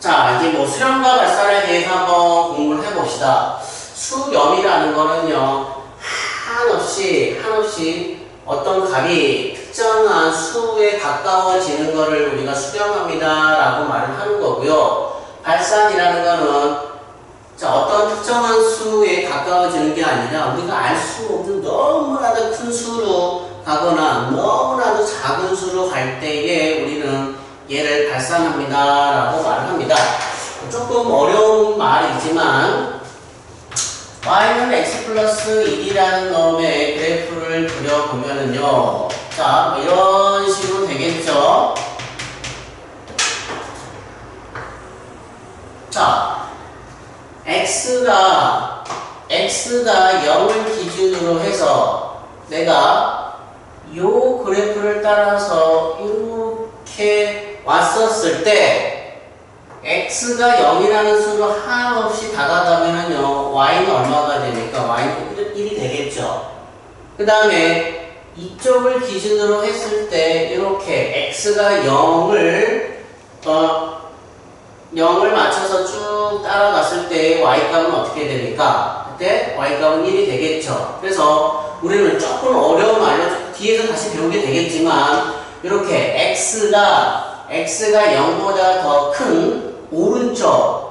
자, 이제 뭐 수렴과 발산에 대해서 한번 공부를 해봅시다. 수렴이라는 거는요, 한없이 어떤 값이 특정한 수에 가까워지는 거를 우리가 수렴합니다 라고 말을 하는 거고요. 발산이라는 거는 자, 어떤 특정한 수에 가까워지는 게 아니라 우리가 알 수 없는 너무나도 큰 수로 가거나 너무나도 작은 수로 갈 때에 우리는 얘를 발산합니다 라고 말을 합니다. 조금 어려운 말이지만 y는 x 플러스 1이라는 놈의 그래프를 그려보면은요, 자, 뭐 이런 식으로 되겠죠. 자, x가 0을 기준으로 해서 내가 요 그래프를 따라서 이렇게 왔었을 때 x가 0이라는 수로 한없이 다가가면은요, y는 얼마가 되니까 y는 1이 되겠죠. 그 다음에 이쪽을 기준으로 했을 때 이렇게 x가 0을 맞춰서 쭉 따라갔을 때 y값은 어떻게 됩니까? 그때 y값은 1이 되겠죠. 그래서 우리는 조금 어려운 말로 뒤에서 다시 배우게 되겠지만 이렇게 x가 0보다 더 큰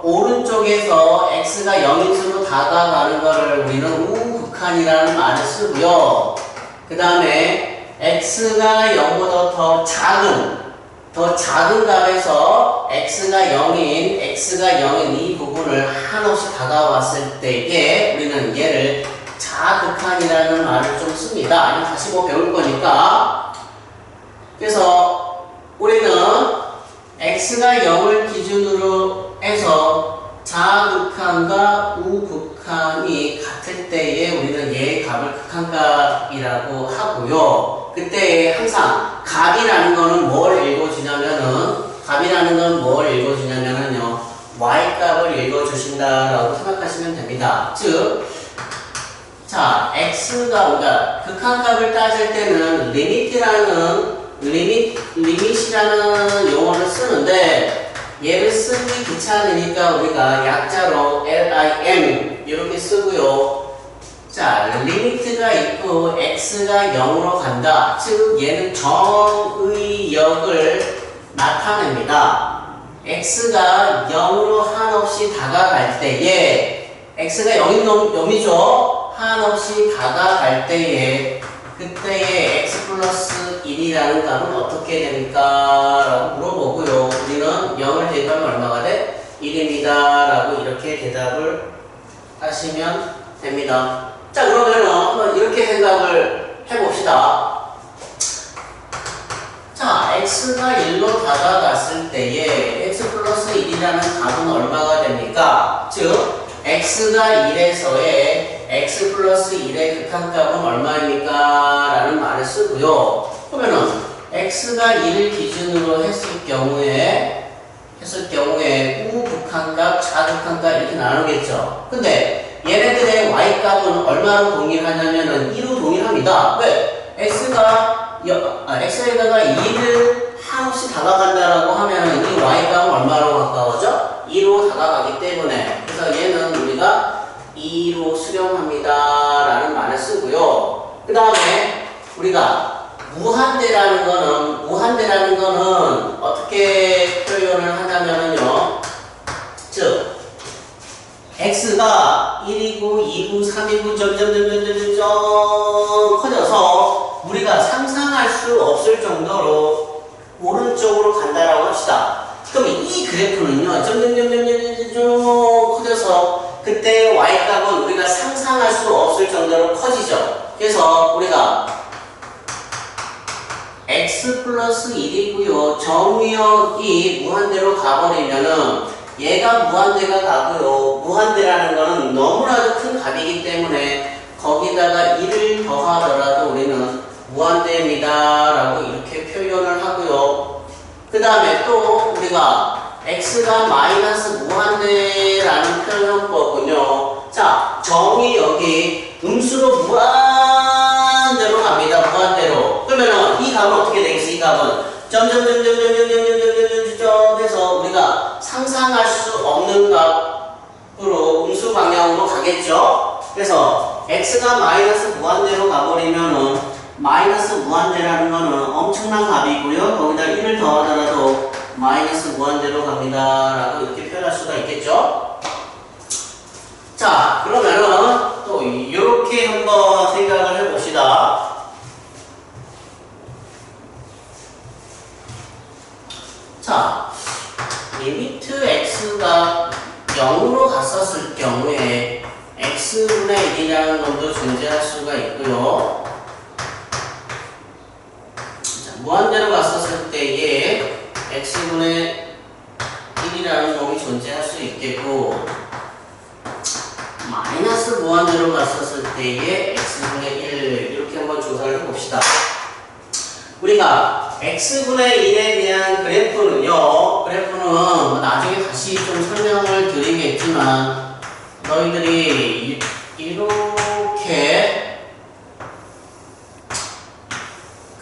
오른쪽에서 x가 0인수로 다가가는 것을 우리는 우극한이라는 말을 쓰고요. 그 다음에 x가 0보다 더 작은 값에서 x가 0인 이 부분을 한없이 다가왔을 때에 우리는 얘를 자극한이라는 말을 좀 씁니다. 다시 뭐 배울 거니까. 그래서 우리는 x가 0을 기준으로 해서 자극한과 우극한이 같을 때에 우리는 얘의 값을 극한값이라고 하고요. 그때 항상 값이라는 거는 뭘 읽어주냐면은 y값을 읽어주신다라고 생각하시면 됩니다. 즉, 자, x가 극한값을 따질 때는 리밋이라는 용어를 쓰는데 얘를 쓰기 귀찮으니까 우리가 약자로 lim 이렇게 쓰고요. 자, 리미트가 있고 x가 0으로 간다. 즉 얘는 정의역을 나타냅니다. x가 0으로 한없이 다가갈 때에 x가 0이죠. 한없이 다가갈 때에 그때의 x 플러스 1이라는 값은 어떻게 됩니까? 라고 물어보고요. 우리는 0을 대입하면 얼마가 돼? 1입니다. 라고 이렇게 대답을 하시면 됩니다. 자, 그러면 한번 이렇게 생각을 해봅시다. 자, x가 1로 다가갔을 때에 x 플러스 1이라는 값은 얼마가 됩니까? 즉, x가 1에서의 x 플러스 1의 극한값은 얼마입니까? 라는 말을 쓰고요. 그러면은 x가 1을 기준으로 했을 경우에 우극한값, 자극한값 이렇게 나누겠죠. 근데 얘네들의 y값은 얼마로 동일하냐면은 2로 동일합니다. 왜? x에다가 2를 한없이 다가간다라고 하면은 이 y값은 얼마로 가까워져? 2로 다가가기 때문에. 그래서 얘는 우리가 2로 수렴합니다 라는 말을 쓰고요. 그 다음에 우리가 무한대라는 거는 어떻게 표현을 하냐면요. 즉, x가 1이고 2고 3이고 점점 커져서 우리가 상상할 수 없을 정도로 오른쪽으로 간다라고 합시다. 그럼 이 그래프는요, 점점 커져서 그때 y값은 우리가 상상할 수 없을 정도로 커지죠. 그래서 우리가 x 플러스 1이고요. 정의역이 무한대로 가버리면은 얘가 무한대가 가고요. 무한대라는 거는 너무나도 큰 값이기 때문에 거기다가 1을 더하더라도 우리는 무한대입니다 라고 이렇게 표현을 하고요. 그 다음에 또 우리가 x가 마이너스 무한대라는 표현법은요. 자, 정의 여기 음수로 무한대로 갑니다. 무한대로. 그러면은 이 값은 어떻게 되겠어? 이 값은 점점 해서 우리가 상상할 수 없는 값으로 음수 방향으로 가겠죠. 그래서 x가 마이너스 무한대로 가버리면은 마이너스 무한대라는 거는 엄청난 값이고요. 거기다 1을 더하더라도 마이너스 무한대로 갑니다. 라고 이렇게 표현할 수가 있겠죠. 자, 그러면은 또 이렇게 한번 생각을 해봅시다. 자, 리미트 x가 0으로 갔었을 경우에 x분의 1이라는 놈도 존재할 수가 있고요. 자, 무한대로 갔었을 때에 x분의 1이라는 놈이 존재할 수 있겠고, 마이너스 무한대로 갔었을 때에 x분의 1 이렇게 한번 조사를 해봅시다. 우리가 x분의 1에 대한 그래프는 나중에 다시 좀 설명을 드리겠지만 너희들이 이렇게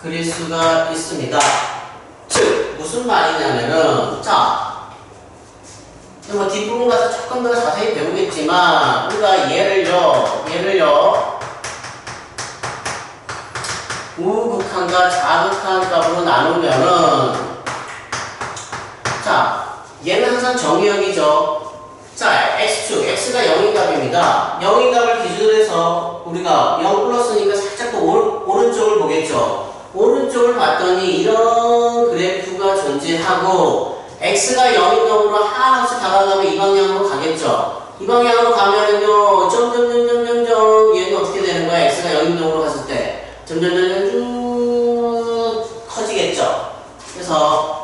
그릴 수가 있습니다. 즉 무슨 말이냐면은 자, 뭐 뒷부분 가서 조금 더 자세히 배우겠지만 우리가 얘를요 우극한과 자극한 값으로 나누면은 자, 얘는 항상 정의역이죠. 자, x축, x가 0인 값입니다. 0인 값을 기준으로 해서 우리가 0 플러스니까 살짝 더 오른쪽을 보겠죠. 오른쪽을 봤더니 이런 그래프가 존재하고 x가 0인 값으로 한없이 다가가면 이 방향으로 가겠죠. 이 방향으로 가면은요 점점점점점점 얘는 어떻게 되는 거야? x가 0인 값으로 갔을 때 점점점점 쭉 커지겠죠. 그래서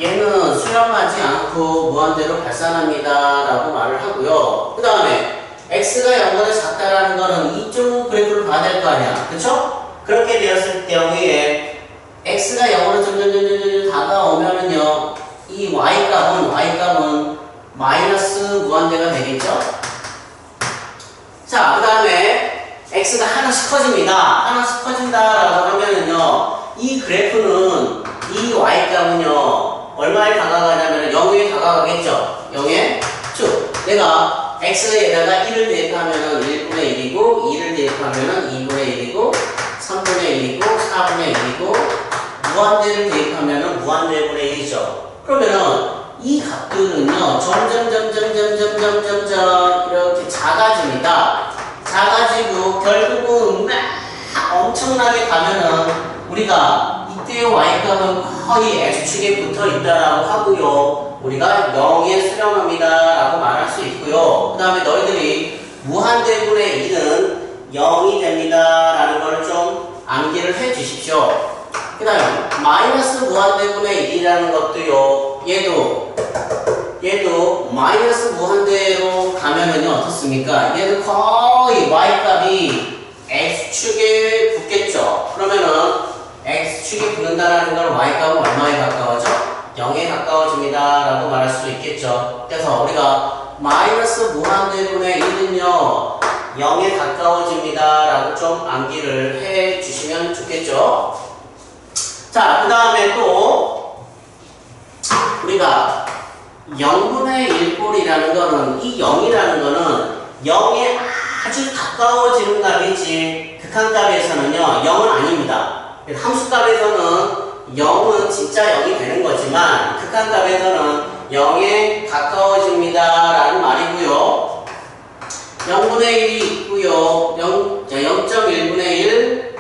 얘는 수렴하지 않고 무한대로 발산합니다 라고 말을 하고요. 그 다음에 x가 0보다 작다라는 거는 이쪽 그래프를 봐야 될 거 아니야. 그쵸? 그렇게 되었을 경우에 x가 0으로 점점점점 다가오면은요 이 y값은 마이너스 무한대가 되겠죠. 자, 그 다음에 x가 하나씩 커집니다. 하나씩 커진다라고 하면은요 이 그래프는 이 y값은요 얼마에 다가가냐면 0에 다가가겠죠. 0에 쭉 내가 x에다가 1을 대입하면은 1분의 1이고 2를 대입하면은 2분의 1이고 3분의 1이고 4분의 1이고 무한대를 대입하면은 무한대분의 1이죠. 그러면은 이 값들은요 점점점점점점점점 이렇게 작아집니다. 작아지고 결국은 막 엄청나게 가면은 우리가 이때의 y값은 거의 x축에 붙어 있다라고 하고요. 우리가 0에 수렴합니다 라고 말할 수 있고요. 그 다음에 너희들이 무한대분의 1은 0이 됩니다 라는 걸 좀 암기를 해 주십시오. 그 다음에 마이너스 무한대분의 1이라는 것도요 얘도 마이너스 무한대로 가면은요 어떻습니까? 얘는 거의 y값이 x축에 붙겠죠. 그러면은 x축에 붙는다라는 건 y값은 얼마에 가까워져? 0에 가까워집니다 라고 말할 수 있겠죠. 그래서 우리가 마이너스 무한대분의 1은요 0에 가까워집니다 라고 좀 암기를 해 주시면 좋겠죠. 자, 그 다음에 또 우리가 0분의 1꼴이라는 거는 이 0이라는 거는 0에 아주 가까워지는 값이지 극한값에서는요 0은 아닙니다. 함수값에서는 0은 진짜 0이 되는 거지만 극한값에서는 0에 가까워집니다 라는 말이고요. 0분의 1이 있고요. 0.1분의 1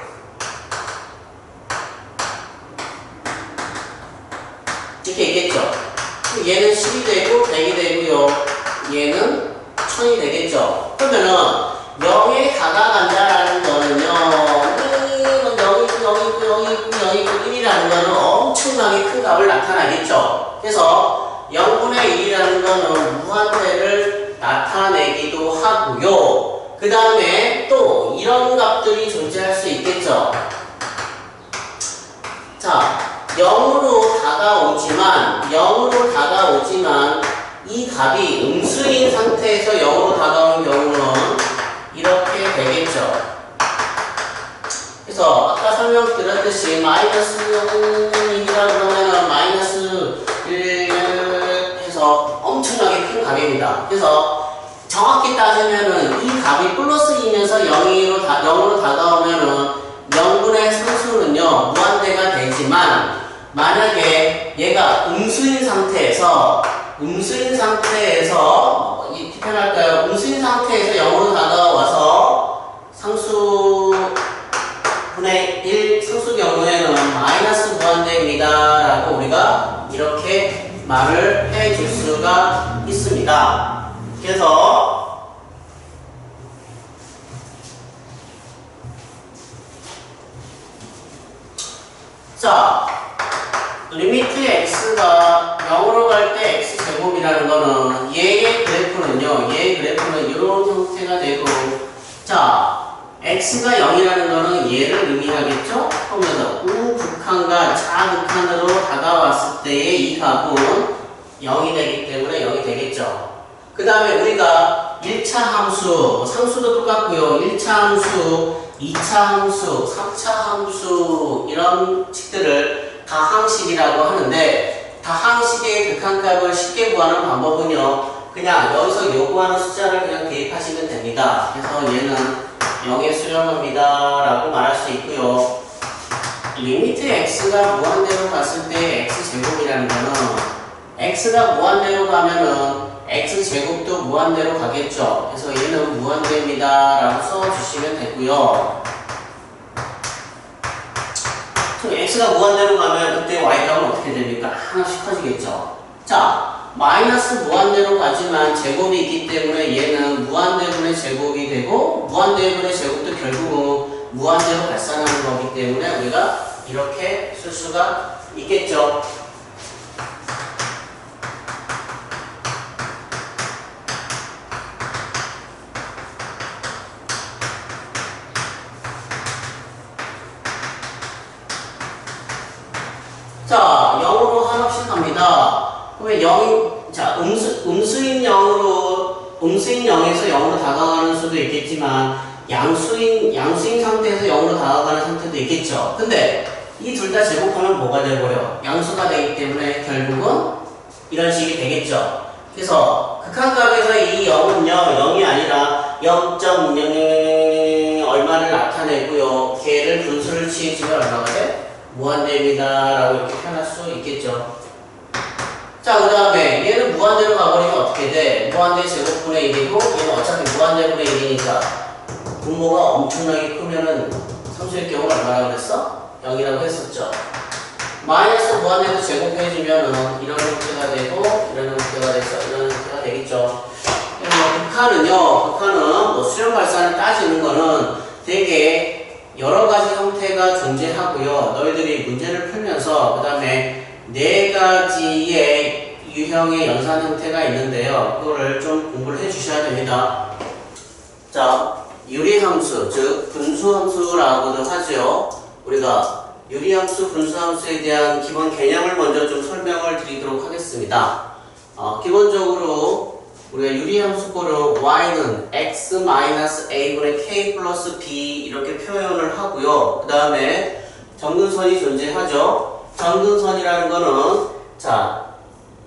이렇게 있겠죠. 얘는 10이 되고 100이 되고요. 얘는 1000이 되겠죠. 그러면은 0에 다가간다라는 거는요 0이고 1이라는 거는 엄청나게 큰 값을 나타나겠죠. 그래서 0분의 1이라는 거는 무한대를 나타내기도 하고요. 그 다음에 또 이런 값들이 존재할 수 있겠죠. 자, 0으로 다가오지만 이 값이 음수인 상태에서 0으로 다가오는 경우는 이렇게 되겠죠. 그래서 아까 설명드렸듯이 마이너스 1이라 그러면은 마이너스 1 해서 됩니다. 그래서 정확히 따지면은 이 값이 플러스 2면서 0으로 다가오면은 명분의 상수는요 무한대가 되지만 만약에 얘가 음수인 상태에서 이렇게 표현할까요? 음수인 상태에서 0으로 다가와서 상수분의 1 상수 경우에는 마이너스 무한대입니다 라고 우리가 이렇게 말을 해줄 수가 있습니다. 그래서 자, 리미트 x가 0으로 갈 때 x제곱이라는 거는 얘의 그래프는 이런 형태가 되고, 자, x가 0이라는 거는 얘를 의미하겠죠? 그러면서 우극한과 자극한으로 다가왔을 때의 이 값은 0이 되기 때문에 0이 되겠죠. 그 다음에 우리가 1차 함수, 상수도 똑같고요. 1차 함수, 2차 함수, 3차 함수 이런 식들을 다항식이라고 하는데, 다항식의 극한값을 쉽게 구하는 방법은요 그냥 여기서 요구하는 숫자를 그냥 대입하시면 됩니다. 그래서 얘는 0에 수렴합니다 라고 말할 수 있고요. 리미트 x가 무한대로 갔을 때 x제곱이라는 거는 x가 무한대로 가면은 x제곱도 무한대로 가겠죠. 그래서 얘는 무한대입니다 라고 써주시면 되고요. x가 무한대로 가면 그때 y값은 어떻게 됩니까? 하나씩 커지겠죠. 자, 마이너스 무한대로 가지만 제곱이 있기 때문에 얘는 무한대분의 제곱이 되고, 무한대분의 제곱도 결국은 무한대로 발산하는 거기 때문에 우리가 이렇게 쓸 수가 있겠죠. 자, 0으로 한없씩 갑니다. 그러면 음수인 0에서 0으로 다가가는 수도 있겠지만, 양수인 상태에서 0으로 다가가는 상태도 있겠죠. 근데 이 둘 다 제곱하면 뭐가 되고요? 양수가 되기 때문에 결국은 이런 식이 되겠죠. 그래서 극한값에서 이 0은요, 0이 아니라 0.000 얼마를 나타내고요. 걔를 분수를 취해주면 얼마가 돼? 무한대입니다 라고 이렇게 표현할 수 있겠죠. 자, 그 다음에 얘는 무한대로 가버리면 어떻게 돼? 무한대 제곱분의 1이고 얘는 어차피 무한대분의 1이니까 분모가 엄청나게 크면은 상수의 경우 얼마라고 그랬어? 0이라고 했었죠. 마이너스 무한대도 제곱해주면은 이런 형태가 되고 이런 형태가 돼서 이런 형태가 되겠죠. 극한은 뭐 수렴 발산을 따지는 거는 되게 여러 가지 형태가 존재하고요. 너희들이 문제를 풀면서 그 다음에 4가지의 유형의 연산 형태가 있는데요. 그거를 좀 공부를 해 주셔야 됩니다. 자, 유리함수, 즉 분수함수라고도 하죠. 우리가 유리함수, 분수함수에 대한 기본 개념을 먼저 좀 설명을 드리도록 하겠습니다. 기본적으로 우리가 유리함수꼴은 y는 x-a분의 k 플러스 b 이렇게 표현을 하고요. 그 다음에 점근선이 존재하죠. 점근선이라는 거는 자,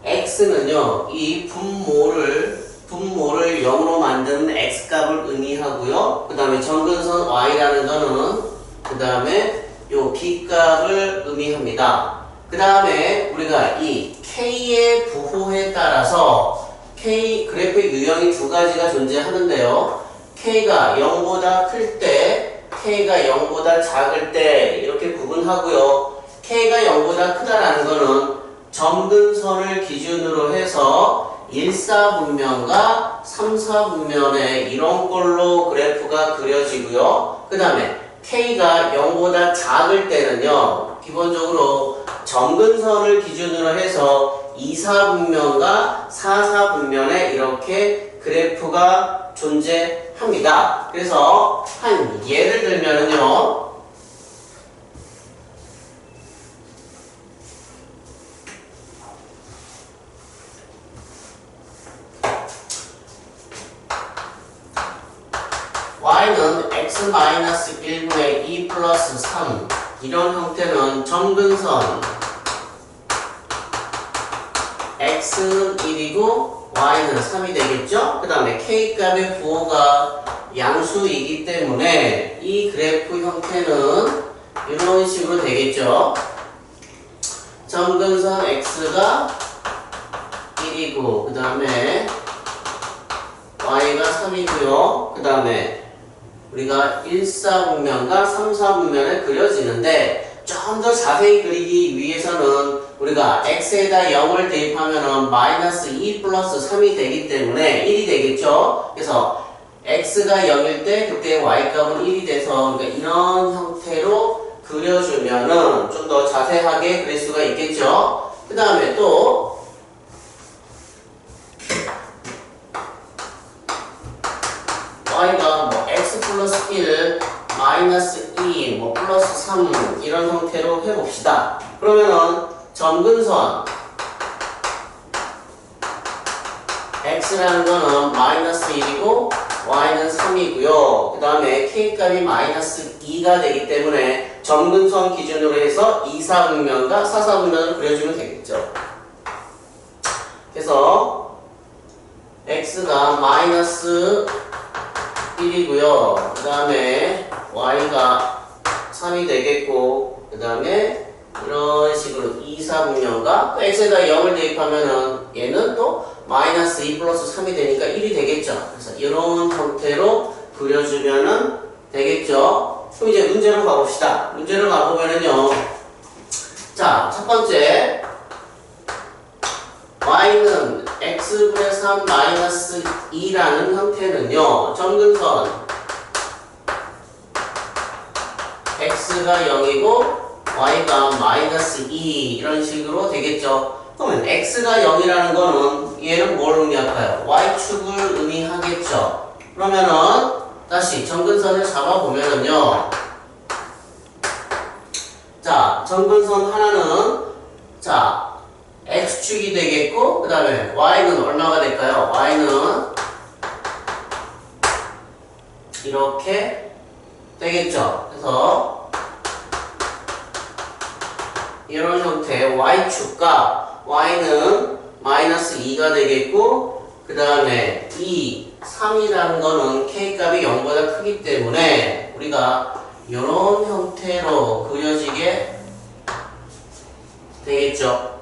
x는요 이 분모를 0으로 만드는 x값을 의미하고요. 그 다음에 점근선 y라는 거는 그 다음에 요 b값을 의미합니다. 그 다음에 우리가 이 k의 부호에 따라서 K 그래프의 유형이 두 가지가 존재하는데요. K가 0보다 클 때, K가 0보다 작을 때 이렇게 구분하고요. K가 0보다 크다라는 거는 점근선을 기준으로 해서 1사분면과 3사분면의 이런 꼴로 그래프가 그려지고요. 그 다음에 K가 0보다 작을 때는요. 기본적으로 점근선을 기준으로 해서 2사분면과 4사분면에 이렇게 그래프가 존재합니다. 그래서 한 예를 들면은요. y는 x-1분의 2 플러스 3 이런 형태는 점근선 x는 1이고 y는 3이 되겠죠? 그 다음에 k값의 부호가 양수이기 때문에 이 그래프 형태는 이런 식으로 되겠죠? 점근선 x가 1이고 그 다음에 y가 3이고요. 그 다음에 우리가 1사분면과 3사분면을 그려지는데 좀 더 자세히 그리기 위해서는 우리가 x에다 0을 대입하면은 마이너스 2 플러스 3이 되기 때문에 1이 되겠죠. 그래서 x가 0일 때 그때 y값은 1이 돼서 그러니까 이런 형태로 그려주면은 좀 더 자세하게 그릴 수가 있겠죠. 그 다음에 또 y가 뭐 x 플러스 1 마이너스 2, 뭐 플러스 3 이런 형태로 해봅시다. 그러면은 점근선 x라는 거는 마이너스 1이고 y는 3이고요. 그 다음에 k값이 마이너스 2가 되기 때문에 점근선 기준으로 해서 2사분면과 4사분면을 그려주면 되겠죠. 그래서 x가 마이너스 1이고요. 그 다음에 y가 3이 되겠고 그 다음에 이런 식으로 2사분면과 x에다 0을 대입하면은 얘는 또 마이너스 2 플러스 3이 되니까 1이 되겠죠. 그래서 이런 형태로 그려주면은 되겠죠. 그럼 이제 문제로 가봅시다. 문제로 가보면은요. 자, 첫 번째 y는 x분의 3 마이너스 2라는 형태는요. 점근선 x가 0이고 y가 마이너스 2 이런 식으로 되겠죠. 그러면 x가 0이라는 거는 얘는 뭘 의미할까요? y축을 의미하겠죠. 그러면은 다시 점근선을 잡아보면은요. 자, 점근선 하나는 자 x축이 되겠고 그 다음에 y는 얼마가 될까요? y는 이렇게 되겠죠. 그래서 이런 형태의 y축과 y는 마이너스 2가 되겠고 그 다음에 2, 3이라는 거는 k값이 0보다 크기 때문에 우리가 이런 형태로 그려지게 되겠죠.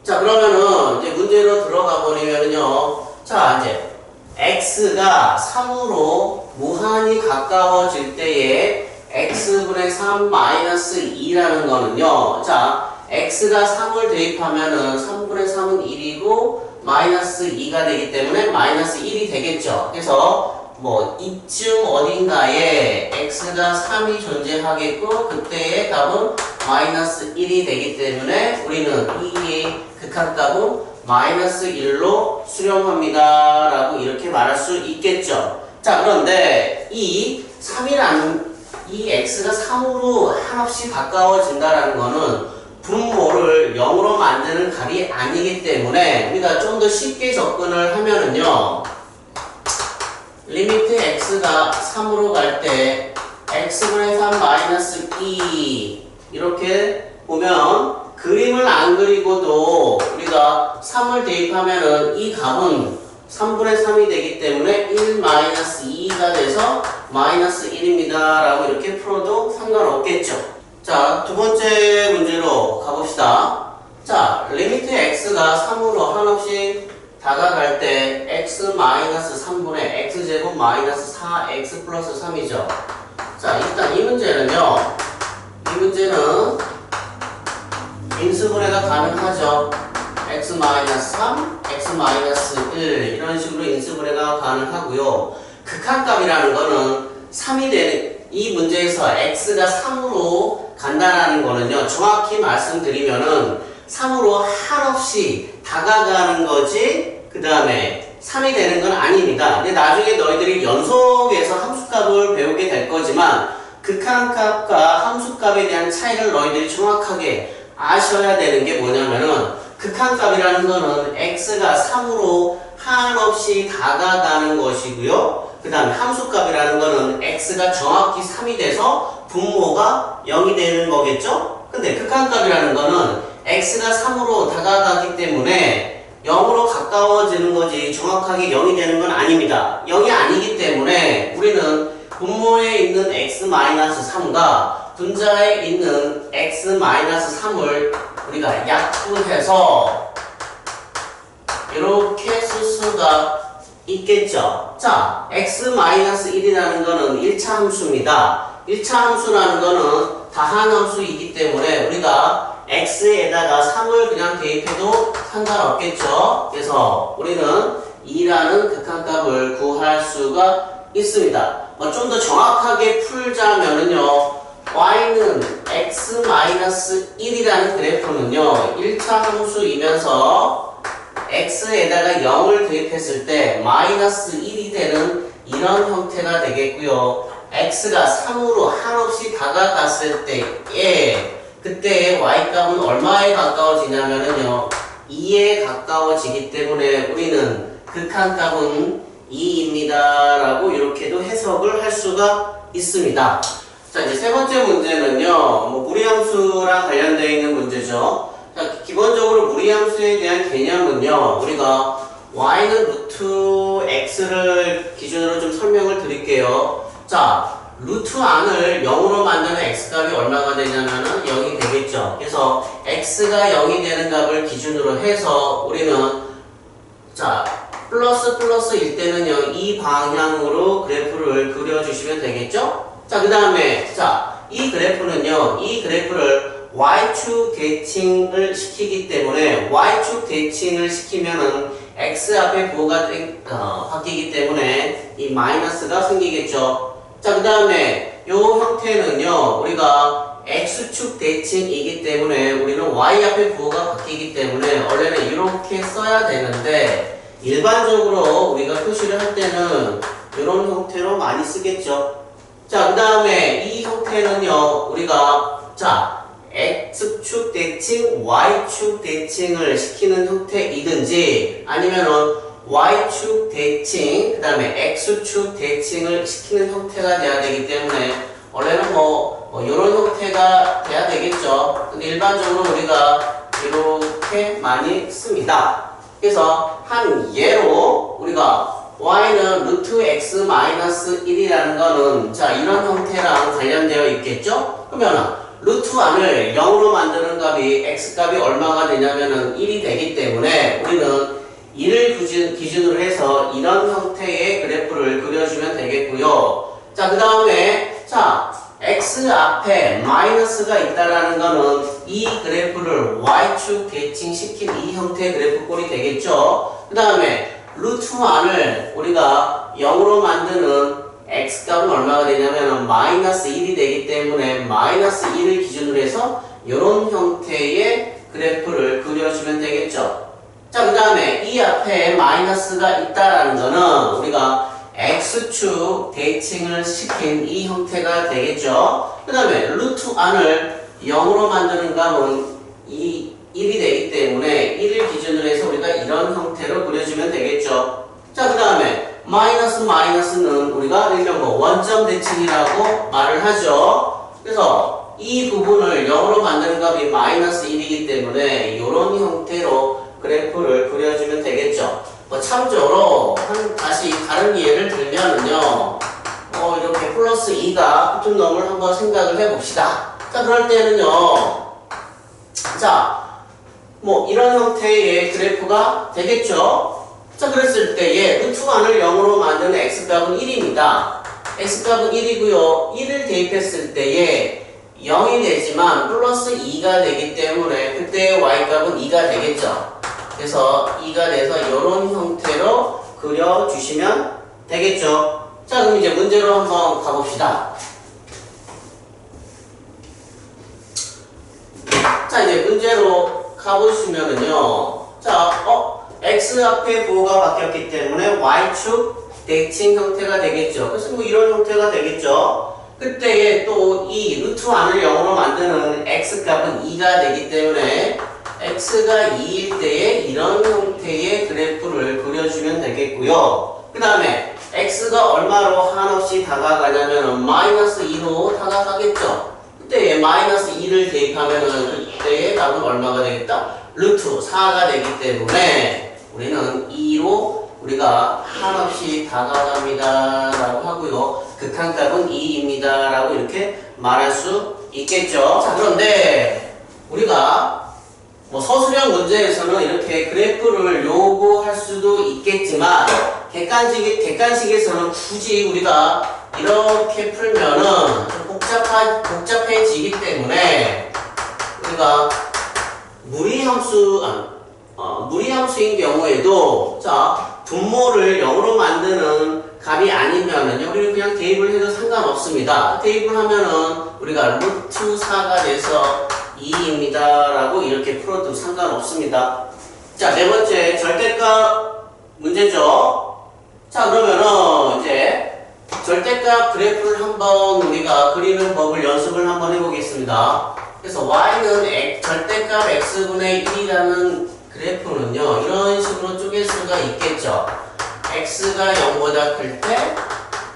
자, 그러면은 이제 문제로 들어가 버리면은요. 자, 이제 x가 3으로 무한히 가까워질 때에 x분의 3 마이너스 2라는 거는요. 자, x가 3을 대입하면은 3분의 3은 1이고 마이너스 2가 되기 때문에 마이너스 1이 되겠죠. 그래서 뭐 이쯤 어딘가에 x가 3이 존재하겠고 그때의 값은 마이너스 1이 되기 때문에 우리는 이 극한값은 마이너스 1로 수렴합니다 라고 이렇게 말할 수 있겠죠. 자, 그런데 이 3이라는 이 x가 3으로 한없이 가까워진다라는 거는 분모를 0으로 만드는 값이 아니기 때문에 우리가 좀 더 쉽게 접근을 하면은요. 리미트 x가 3으로 갈 때 x분의 3 마이너스 2 이렇게 보면 그림을 안 그리고도 우리가 3을 대입하면은 이 값은 3분의 3이 되기 때문에 1 마이너스 2가 돼서 마이너스 1입니다 라고 이렇게 풀어도 상관없겠죠. 자, 두 번째 문제로 가봅시다. 자, 리미트 x가 3으로 한없이 다가갈 때 x 마이너스 3분의 x제곱 마이너스 4x 플러스 3이죠. 자, 일단 이 문제는요. 이 문제는 인수분해가 가능하죠. x 마이너스 3, x 마이너스 1 이런 식으로 인수분해가 가능하고요. 극한값이라는 거는 3이 되는 이 문제에서 x가 3으로 간다라는 거는요. 정확히 말씀드리면은 3으로 한없이 다가가는 거지 그 다음에 3이 되는 건 아닙니다. 근데 나중에 너희들이 연속해서 함수값을 배우게 될 거지만 극한값과 함수값에 대한 차이를 너희들이 정확하게 아셔야 되는 게 뭐냐면은 극한값이라는 거는 x가 3으로 한없이 다가가는 것이고요. 그 다음에 함수값이라는 거는 x가 정확히 3이 돼서 분모가 0이 되는 거겠죠? 근데 극한값이라는 거는 x가 3으로 다가가기 때문에 0으로 가까워지는 거지 정확하게 0이 되는 건 아닙니다. 0이 아니기 때문에 우리는 분모에 있는 x-3과 분자에 있는 x-3을 우리가 약분해서 이렇게 쓸 수가 있겠죠. 자, x-1이라는 거는 1차 함수입니다. 1차 함수라는 거는 다한 함수이기 때문에 우리가 x에다가 3을 그냥 대입해도 상관없겠죠. 그래서 우리는 2라는 극한값을 구할 수가 있습니다. 좀 더 정확하게 풀자면은요, y는 x-1이라는 그래프는요, 1차 함수이면서 x에다가 0을 대입했을 때 마이너스 1이 되는 이런 형태가 되겠고요. x가 3으로 한없이 다가갔을 때에 그때 y값은 얼마에 가까워지냐면은요 2에 가까워지기 때문에 우리는 극한값은 2입니다 라고 이렇게도 해석을 할 수가 있습니다. 자, 이제 세 번째 문제는요 무리함수랑 관련되어 있는 문제죠. 자, 기본적으로 무리함수에 대한 개념은요 우리가 y는 루트 x를 기준으로 좀 설명을 드릴게요. 자, 루트 안을 0으로 만드는 x값이 얼마가 되냐면은 0이 되겠죠. 그래서 x가 0이 되는 값을 기준으로 해서 우리는 자, 플러스일 때는요 이 방향으로 그래프를 그려주시면 되겠죠. 자, 그 다음에 자, 이 그래프는요 이 그래프를 y축 대칭을 시키기 때문에 y축 대칭을 시키면은 x 앞에 부호가 바뀌기 때문에 이 마이너스가 생기겠죠. 자, 그 다음에 요 형태는요 우리가 x축 대칭이기 때문에 우리는 y 앞에 부호가 바뀌기 때문에 원래는 이렇게 써야 되는데 일반적으로 우리가 표시를 할 때는 이런 형태로 많이 쓰겠죠. 자, 그 다음에 이 형태는요 우리가 자 x축 대칭, y축 대칭을 시키는 형태이든지 아니면은 y축 대칭, 그 다음에 x축 대칭을 시키는 형태가 돼야 되기 때문에 원래는 이런 형태가 돼야 되겠죠. 근데 일반적으로 우리가 이렇게 많이 씁니다. 그래서 한 예로 우리가 y는 루트 x-1이라는 거는 자 이런 형태랑 관련되어 있겠죠. 그러면 루트 안을 0으로 만드는 값이 x값이 얼마가 되냐면은 1이 되기 때문에 우리는 1을 기준으로 해서 이런 형태의 그래프를 그려주면 되겠고요. 자, 그 다음에 자 x 앞에 마이너스가 있다라는 거는 이 그래프를 y축 대칭시킨 이 형태의 그래프 꼴이 되겠죠. 그 다음에 루트 안을 우리가 0으로 만드는 x값은 얼마가 되냐면 마이너스 1이 되기 때문에 마이너스 1을 기준으로 해서 이런 형태의 그래프를 그려주면 되겠죠. 자, 그 다음에 이 앞에 마이너스가 있다라는 거는 우리가 x축 대칭을 시킨 이 형태가 되겠죠. 그 다음에 루트 안을 0으로 만드는 값은 1이 되기 때문에 1을 기준으로 해서 우리가 이런 형태로 그려주면 되겠죠. 자, 그 다음에 마이너스는 우리가 일명 원점 대칭이라고 말을 하죠. 그래서 이 부분을 0으로 만드는 값이 마이너스 1이기 때문에 이런 형태로 그래프를 그려주면 되겠죠. 참조로 다시 다른 예를 들면은요 이렇게 플러스 2가 붙은 놈을 한번 생각을 해봅시다. 자, 그럴 때는요 자 이런 형태의 그래프가 되겠죠. 자, 그랬을 때에 루트 안을 0으로 만드는 x값은 1입니다. x값은 1이고요 1을 대입했을 때에 0이 되지만 플러스 2가 되기 때문에 그때 y값은 2가 되겠죠. 그래서 2가 돼서 이런 형태로 그려주시면 되겠죠. 자, 그럼 이제 문제로 한번 가봅시다. 자, 이제 문제로 가보시면은요. 자, x 앞에 부호가 바뀌었기 때문에 y축 대칭 형태가 되겠죠. 그래서 이런 형태가 되겠죠. 그때에 또 이 루트 안을 0으로 만드는 x값은 2가 되기 때문에 x가 2일 때에 이런 형태의 그래프를 그려주면 되겠고요. 그 다음에 x가 얼마로 한없이 다가가냐면 마이너스 2로 다가가겠죠. 그때에 마이너스 2를 대입하면은 그때의 답은 얼마가 되겠다? 루트 4가 되기 때문에 우리는 2로 우리가 한없이 다가갑니다 라고 하고요. 극한값은 2입니다 라고 이렇게 말할 수 있겠죠. 자, 그런데 우리가 뭐 서술형 문제에서는 이렇게 그래프를 요구할 수도 있겠지만 객관식에서는 굳이 우리가 이렇게 풀면은 좀 복잡해지기 때문에 우리가 무리함수인 경우에도 자 분모를 0으로 만드는 값이 아니면은 우리는 그냥 대입을 해도 상관없습니다. 대입을 하면은 우리가 루트 4가 돼서 2입니다 라고 이렇게 풀어도 상관없습니다. 자, 네 번째 절대값 문제죠. 자, 그러면은 이제 절대값 그래프를 한번 우리가 그리는 법을 연습을 한번 해보겠습니다. 그래서 y는 절대값 x분의 1이라는 그래프는요 이런 식으로 쪼갤 수가 있겠죠. x가 0보다 클 때,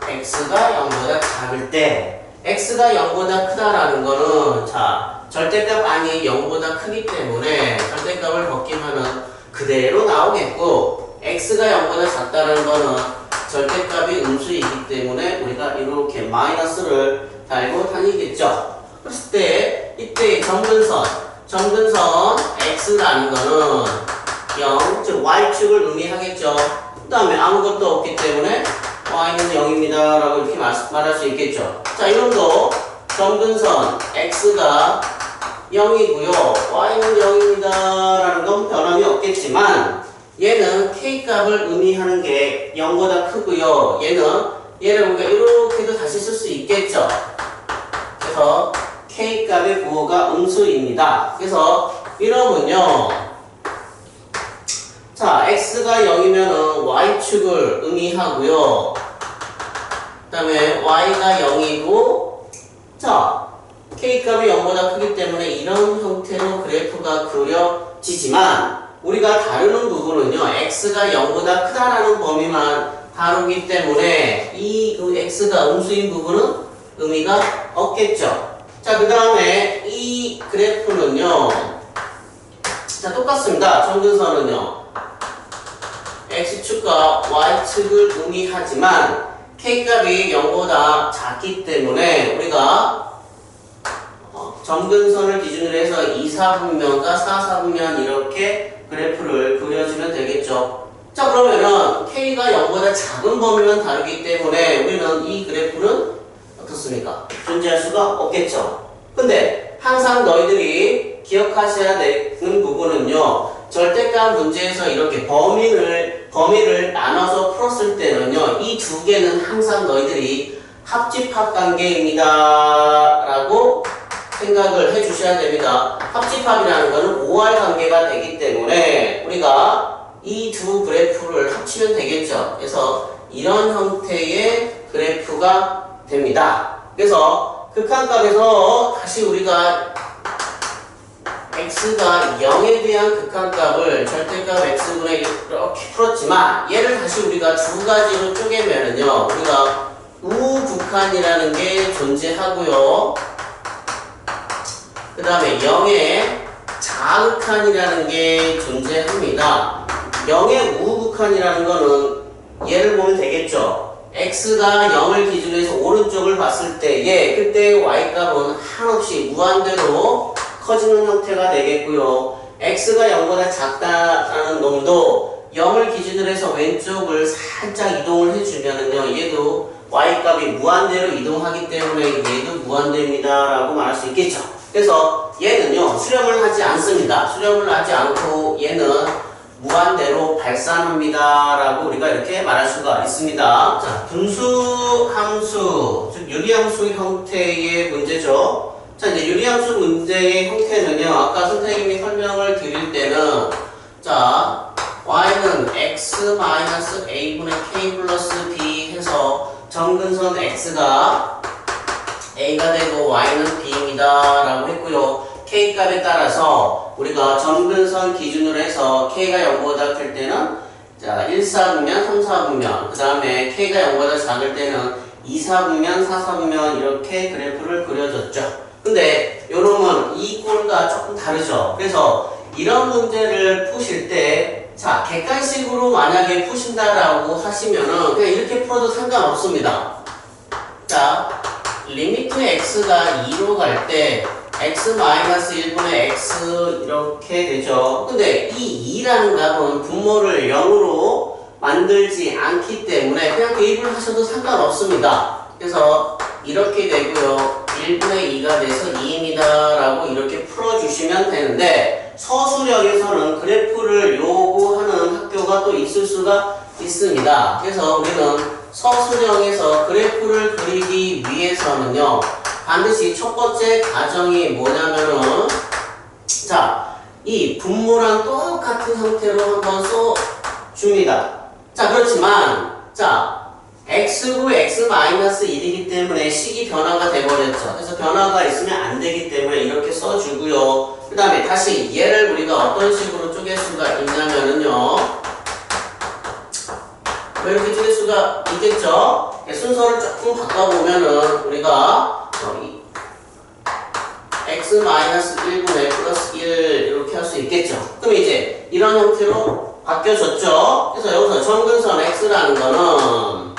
x가 0보다 작을 때, x가 0보다 크다라는 거는 자 절대값 아니 0보다 크기 때문에 절대값을 벗기면은 그대로 나오겠고, x가 0보다 작다는 거는 절대값이 음수이기 때문에 우리가 이렇게 마이너스를 달고 다니겠죠. 그랬을 때 이때 점근선 x라는 거는 0, 즉 y축을 의미하겠죠. 그 다음에 아무것도 없기 때문에 y는 0입니다 라고 이렇게 말할 수 있겠죠. 자, 이놈도 점근선 x가 0이고요 y는 0입니다 라는 건 변함이 없겠지만 얘는 k값을 의미하는 게 0보다 크고요 얘를 우리가 이렇게도 다시 쓸 수 있겠죠. 그래서 k값의 부호가 음수입니다. 그래서 이러면요 자 x가 0이면은 y축을 의미하고요 그 다음에 y가 0이고 자 k값이 0보다 크기 때문에 이런 형태로 그래프가 그려지지만 우리가 다루는 부분은요 x가 0보다 크다라는 범위만 다루기 때문에 이 x가 음수인 부분은 의미가 없겠죠. 자, 그 다음에 이 그래프는요 자 똑같습니다. 점근선은요 x축과 y축을 의미하지만 k값이 0보다 작기 때문에 우리가 점근선을 기준으로 해서 2사분면과 4사분면 이렇게 그래프를 그려주면 되겠죠. 자, 그러면은 k가 0보다 작은 범위만 다루기 때문에 우리는 이 그래프는 어떻습니까? 존재할 수가 없겠죠. 근데 항상 너희들이 기억하셔야 되는 부분은요 절대값 문제에서 이렇게 범위를 나눠서 풀었을 때는요 이 두 개는 항상 너희들이 합집합 관계입니다 라고 생각을 해 주셔야 됩니다. 합집합이라는 것은 5할 관계가 되기 때문에 우리가 이 두 그래프를 합치면 되겠죠. 그래서 이런 형태의 그래프가 됩니다. 그래서 극한값에서 다시 우리가 x가 0에 대한 극한값을 절대값 x분의 1 이렇게 풀었지만 얘를 다시 우리가 두 가지로 쪼개면은요 우리가 우극한이라는 게 존재하고요 그 다음에 0의 자극한이라는 게 존재합니다. 0의 우극한이라는 거는 얘를 보면 되겠죠. x가 0을 기준으로 해서 오른쪽을 봤을 때에 그때 y값은 한없이 무한대로 커지는 형태가 되겠고요. x가 0보다 작다라는 놈도 0을 기준으로 해서 왼쪽을 살짝 이동을 해주면은요 얘도 y값이 무한대로 이동하기 때문에 얘도 무한대입니다 라고 말할 수 있겠죠. 그래서 얘는요 수렴을 하지 않습니다. 수렴을 하지 않고 얘는 무한대로 발산합니다 라고 우리가 이렇게 말할 수가 있습니다. 자, 분수 함수, 즉 유리함수 형태의 문제죠. 자, 이제 유리함수 문제의 형태는요 아까 선생님이 설명을 드릴 때는 자 y는 x-a분의 k 플러스 b 해서 점근선 x가 a가 되고 y는 b입니다 라고 했고요. k값에 따라서 우리가 점근선 기준으로 해서 k가 0보다 클 때는 자 1사분면, 3사분면 그 다음에 k가 0보다 작을 때는 2사분면, 4사분면 이렇게 그래프를 그려줬죠. 근데 요놈은 이 꼴과 조금 다르죠. 그래서 이런 문제를 푸실 때 자, 객관식으로 만약에 푸신다라고 하시면은 그냥 이렇게 풀어도 상관없습니다. 자, 리미트 x가 2로 갈 때 x-1분의 x 이렇게 되죠. 근데 이 2라는 값은 분모를 0으로 만들지 않기 때문에 그냥 대입을 하셔도 상관없습니다. 그래서 이렇게 되고요. 1분의 2가 돼서 2입니다. 라고 이렇게 풀어주시면 되는데 서술형에서는 그래프를 요구하는 학교가 또 있을 수가 있습니다. 그래서 우리는 서술형에서 그래프를 그리기 위해서는요. 반드시 첫 번째 과정이 뭐냐면은 자, 이 분모랑 똑같은 형태로 한번 써줍니다. 자, 그렇지만 자, x고 x-1이기 때문에 식이 변화가 돼버렸죠. 그래서 변화가 있으면 안 되기 때문에 이렇게 써주고요. 그 다음에 다시 얘를 우리가 어떤 식으로 쪼갤 수가 있냐면은요. 이렇게 쪼갤 수가 있겠죠. 순서를 조금 바꿔보면은 우리가 x-1분의 플러스 1 이렇게 할 수 있겠죠. 그럼 이제 이런 형태로 바뀌어졌죠. 그래서 여기서 점근선 x라는 거는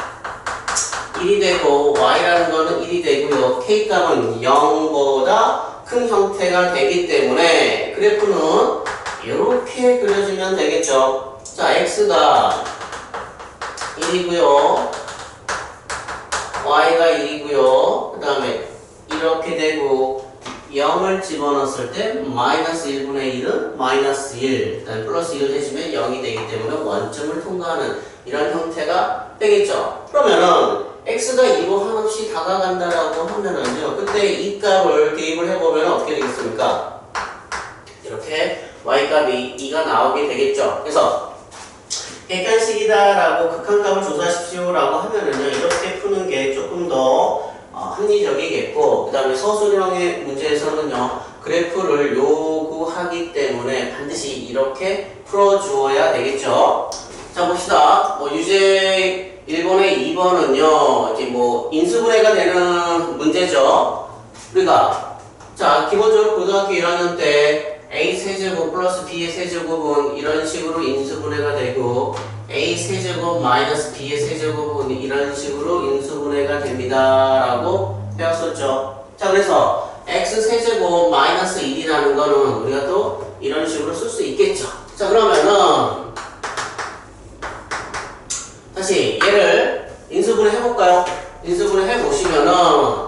1이 되고 y라는 거는 1이 되고요. k값은 0보다 큰 형태가 되기 때문에 그래프는 이렇게 그려주면 되겠죠. 자, x가 1이고요. y가 1이고요. 그 다음에 이렇게 되고 0을 집어넣었을 때 마이너스 1분의 1은 마이너스 1, 그 다음에 플러스 1을 해주면 0이 되기 때문에 원점을 통과하는 이런 형태가 되겠죠. 그러면은 x가 2로 한없이 다가간다라고 하면은요, 그때 이 값을 대입을 해보면 어떻게 되겠습니까? 이렇게 y값이 2가 나오게 되겠죠. 그래서 객관식이다라고 극한값을 조사하십시오라고 하면은요, 이렇게 푸는 게 조금 더 합리적이겠고, 그 다음에 서술형의 문제에서는요, 그래프를 요구하기 때문에 반드시 이렇게 풀어주어야 되겠죠. 자, 봅시다. 유제 1번의 2번은요, 이제 인수분해가 되는 문제죠. 우리가, 자, 기본적으로 고등학교 1학년 때 a 세제곱 플러스 b의 세제곱은 이런 식으로 인수분해가 되고, a 세제곱 마이너스 b의 세제곱은 이런 식으로 인수분해가 됩니다. 라고 배웠었죠. 자, 그래서 x 세제곱 마이너스 1이라는 거는 우리가 또 이런 식으로 쓸 수 있겠죠. 자, 그러면은 다시 얘를 인수분해 해볼까요? 인수분해 해보시면은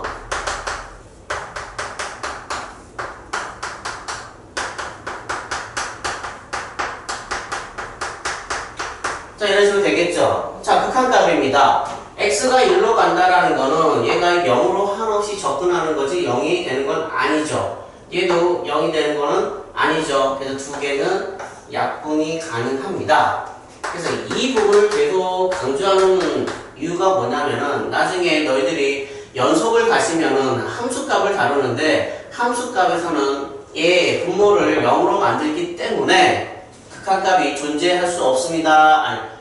자, 이런 식으로 되겠죠. 자, 극한값입니다. x가 1로 간다라는 거는 얘가 0으로 한없이 접근하는 거지 0이 되는 건 아니죠. 얘도 0이 되는 거는 아니죠. 그래서 두 개는 약분이 가능합니다. 그래서 이 부분을 계속 강조하는 이유가 뭐냐면은 나중에 너희들이 연속을 가시면은 함수값을 다루는데 함수값에서는 얘 분모를 0으로 만들기 때문에 극한값이 존재할 수 없습니다.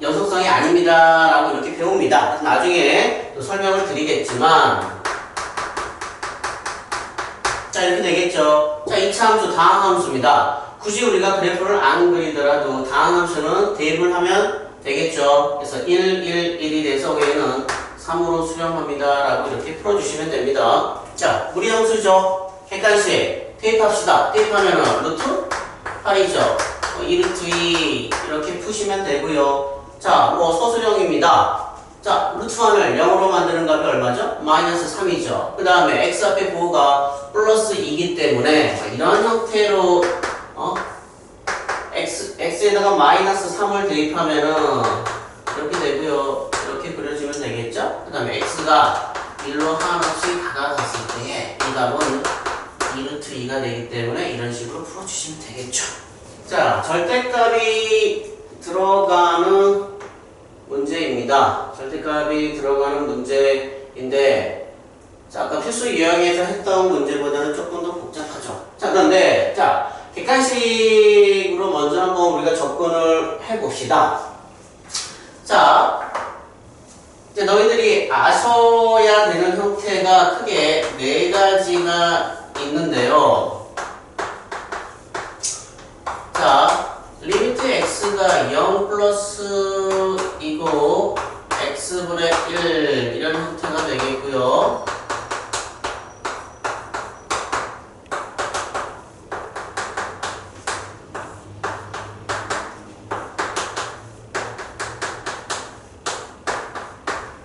연속성이 아닙니다. 라고 이렇게 배웁니다. 그래서 나중에 또 설명을 드리겠지만 자, 이렇게 되겠죠. 자, 2차 함수 다항함수입니다. 굳이 우리가 그래프를 안 그리더라도 다항함수는 대입을 하면 되겠죠. 그래서 1, 1, 1이 돼서 얘는 3으로 수렴합니다. 라고 이렇게 풀어주시면 됩니다. 자, 무리함수죠. 객관식 대입합시다. 대입하면은 루트 8이죠. 2루트 2 이렇게 푸시면 되고요. 자, 서술형입니다. 자, 루트 1을 0으로 만드는 값이 얼마죠? 마이너스 3이죠. 그 다음에 x 앞에 부호가 플러스 2이기 때문에 이런 형태로 x에다가 마이너스 3을 대입하면은 이렇게 되고요. 이렇게 그려주면 되겠죠? 그 다음에 x가 1로 한없이 다가갔을 때에 이 값은 2루트 2가 되기 때문에 이런 식으로 풀어주시면 되겠죠. 자, 절대값이 들어가는 문제입니다. 절대값이 들어가는 문제인데, 자, 아까 필수 유형에서 했던 문제보다는 조금 더 복잡하죠. 자, 그런데, 자, 객관식으로 먼저 한번 우리가 접근을 해봅시다. 자, 이제 너희들이 아셔야 되는 형태가 크게 4가지가 있는데요. 자, 리미트 x x가 0 플러스 이고 x분의 1 이런 형태가 되겠고요.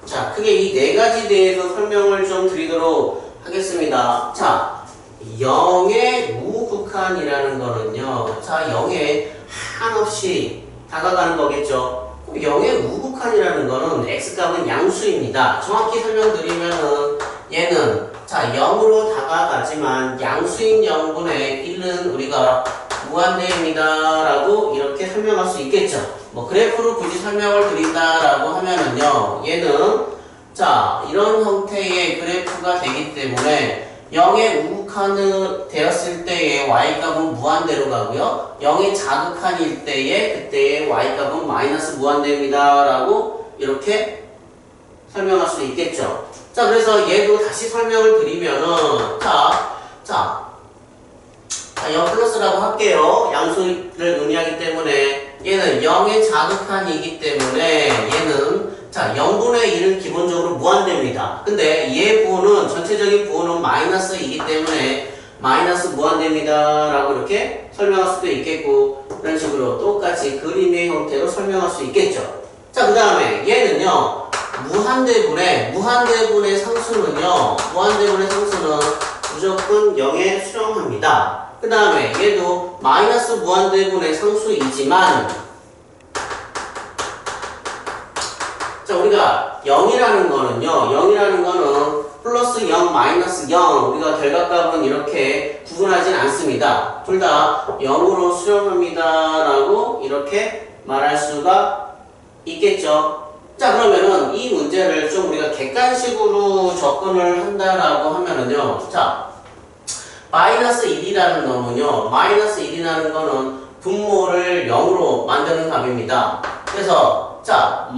자, 크게 이 네 가지 대해서 설명을 좀 드리도록 하겠습니다. 자, 0의 무극한이라는 거는요. 자, 0에 한없이 다가가는 거겠죠. 0의 무극한이라는 거는 x값은 양수입니다. 정확히 설명드리면은 얘는 자 0으로 다가가지만 양수인 0분의 1은 우리가 무한대입니다 라고 이렇게 설명할 수 있겠죠. 뭐 그래프로 굳이 설명을 드린다라고 하면은요, 얘는 자 이런 형태의 그래프가 되기 때문에 0의 우극한이 되었을 때의 y값은 무한대로 가고요, 0의 자극한일 때의 그때의 y값은 마이너스 무한대입니다 라고 이렇게 설명할 수 있겠죠. 자, 그래서 얘도 다시 설명을 드리면은 자 0 플러스라고 할게요. 양수를 의미하기 때문에 얘는 0의 자극한이기 때문에 얘는 자 0분의 1은 기본적으로 무한대입니다. 근데 얘 부호는 전체적인 부호는 마이너스이기 때문에 마이너스 무한대입니다 라고 이렇게 설명할 수도 있겠고, 이런 식으로 똑같이 그림의 형태로 설명할 수 있겠죠. 자, 그 다음에 얘는요 무한대분의 상수는요 무조건 0에 수렴합니다. 그 다음에 얘도 마이너스 무한대분의 상수이지만 자 우리가 0이라는 거는 플러스 0, 마이너스 0 우리가 결과값은 이렇게 구분하진 않습니다. 둘 다 0으로 수렴합니다 라고 이렇게 말할 수가 있겠죠. 자, 그러면은 이 문제를 좀 우리가 객관식으로 접근을 한다라고 하면은요, 자 마이너스 1이라는 거는 분모를 0으로 만드는 값입니다. 그래서 자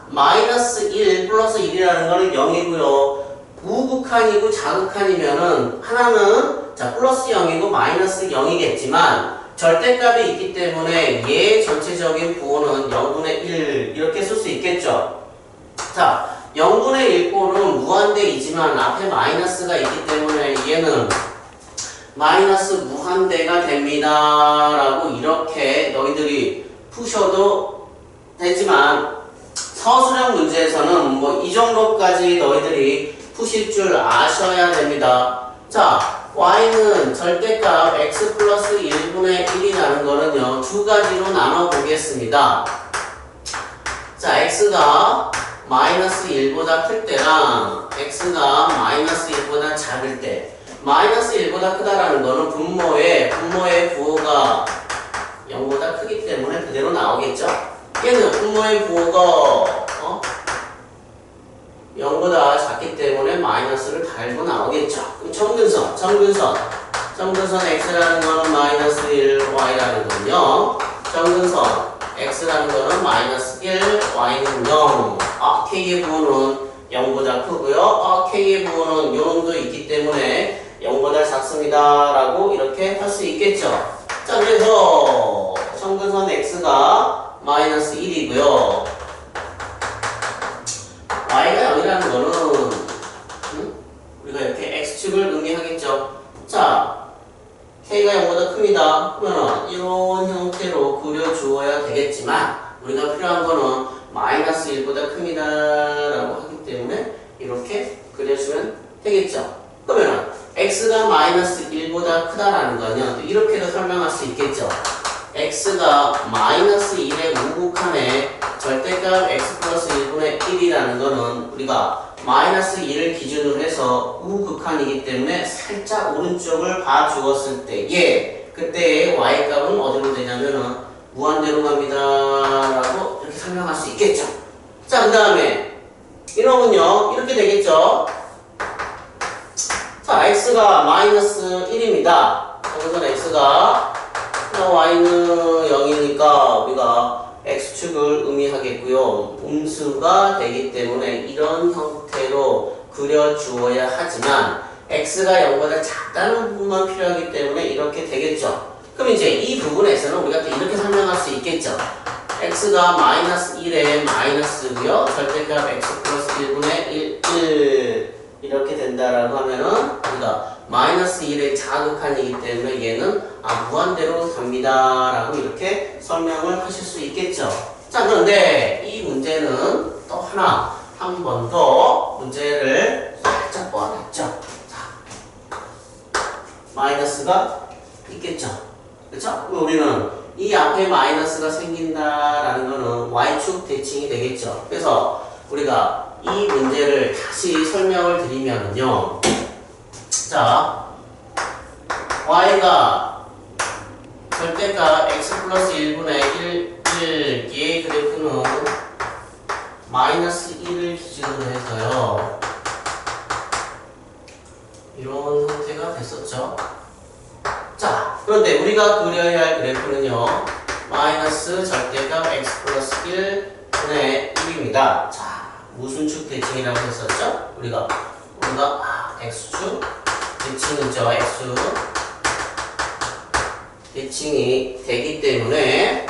마이너스 1 플러스 1이라는 거는 0이고요. 우극한이고 자극한이면은 하나는 자 플러스 0이고 마이너스 0이겠지만 절대값이 있기 때문에 얘 전체적인 부호는 0분의 1 이렇게 쓸 수 있겠죠. 자 0분의 1꼴은 무한대이지만 앞에 마이너스가 있기 때문에 얘는 마이너스 무한대가 됩니다 라고 이렇게 너희들이 푸셔도 되지만 서술형 문제에서는 뭐 이 정도까지 너희들이 푸실 줄 아셔야 됩니다. 자 y는 절대값 x 플러스 1분의 1이라는 거는요 두 가지로 나눠 보겠습니다. 자 x가 마이너스 1보다 클 때랑 x가 마이너스 1보다 작을 때, 마이너스 1보다 크다라는 거는 분모의 부호가 0보다 크기 때문에 그대로 나오겠죠. 얘는 분모의 부호가 0보다 작기 때문에 마이너스를 달고 나오겠죠. 그럼 정근선 x라는 거는 마이너스 1, y라는 건요. 정근선 x라는 거는 마이너스 1, y는 0. k의 부호는 0보다 크고요. k의 부호는 요 놈도 있기 때문에 0보다 작습니다 라고 이렇게 할 수 있겠죠. 자, 그래서 정근선 x가 마이너스 1이고요. y가 0이라는 거는 우리가 이렇게 x축을 의미하겠죠. 자, k가 0보다 큽니다. 그러면 이런 형태로 그려주어야 되겠지만 우리가 필요한 거는 마이너스 1보다 큽니다 라고 하기 때문에 이렇게 그려주면 되겠죠. 그러면 x가 마이너스 1보다 크다라는 거는 또 이렇게도 설명할 수 있겠죠. x가 마이너스 1의 우극한에 절대값 x 플러스 1분의 1이라는 거는 우리가 마이너스 1을 기준으로 해서 우극한이기 때문에 살짝 오른쪽을 봐주었을 때에 그때의 y값은 어디로 되냐면은 무한대로 갑니다 라고 이렇게 설명할 수 있겠죠. 자, 그 다음에 이놈은요 이렇게 되겠죠. 자, x가 마이너스 1입니다. 그래서 x가 y는 0이니까 우리가 x축을 의미하겠고요. 음수가 되기 때문에 이런 형태로 그려주어야 하지만 x가 0보다 작다는 부분만 필요하기 때문에 이렇게 되겠죠. 그럼 이제 이 부분에서는 우리가 또 이렇게 설명할 수 있겠죠. x가 마이너스 1에 마이너스고요. 절대값 x 플러스 1분의 1 이렇게 된다라고 하면은 우리가 마이너스 1의 자극한이기 때문에 얘는 무한대로 갑니다 라고 이렇게 설명을 하실 수 있겠죠. 자, 그런데 이 문제는 또 하나 한 번 더 문제를 살짝 뻗었죠. 자, 마이너스가 있겠죠. 그렇죠? 우리는 이 앞에 마이너스가 생긴다라는 거는 y축 대칭이 되겠죠. 그래서 우리가 이 문제를 다시 설명을 드리면요. 자, y가 절대값 x 플러스 1분의 1의 그래프는 마이너스 1을 기준으로 해서요. 이런 형태가 됐었죠. 자, 그런데 우리가 그려야 할 그래프는요. 마이너스 절대값 x 플러스 1분의 1입니다. 자, 무슨 축 대칭이라고 했었죠? 우리가 x축 대칭이죠. x축 대칭이 되기 때문에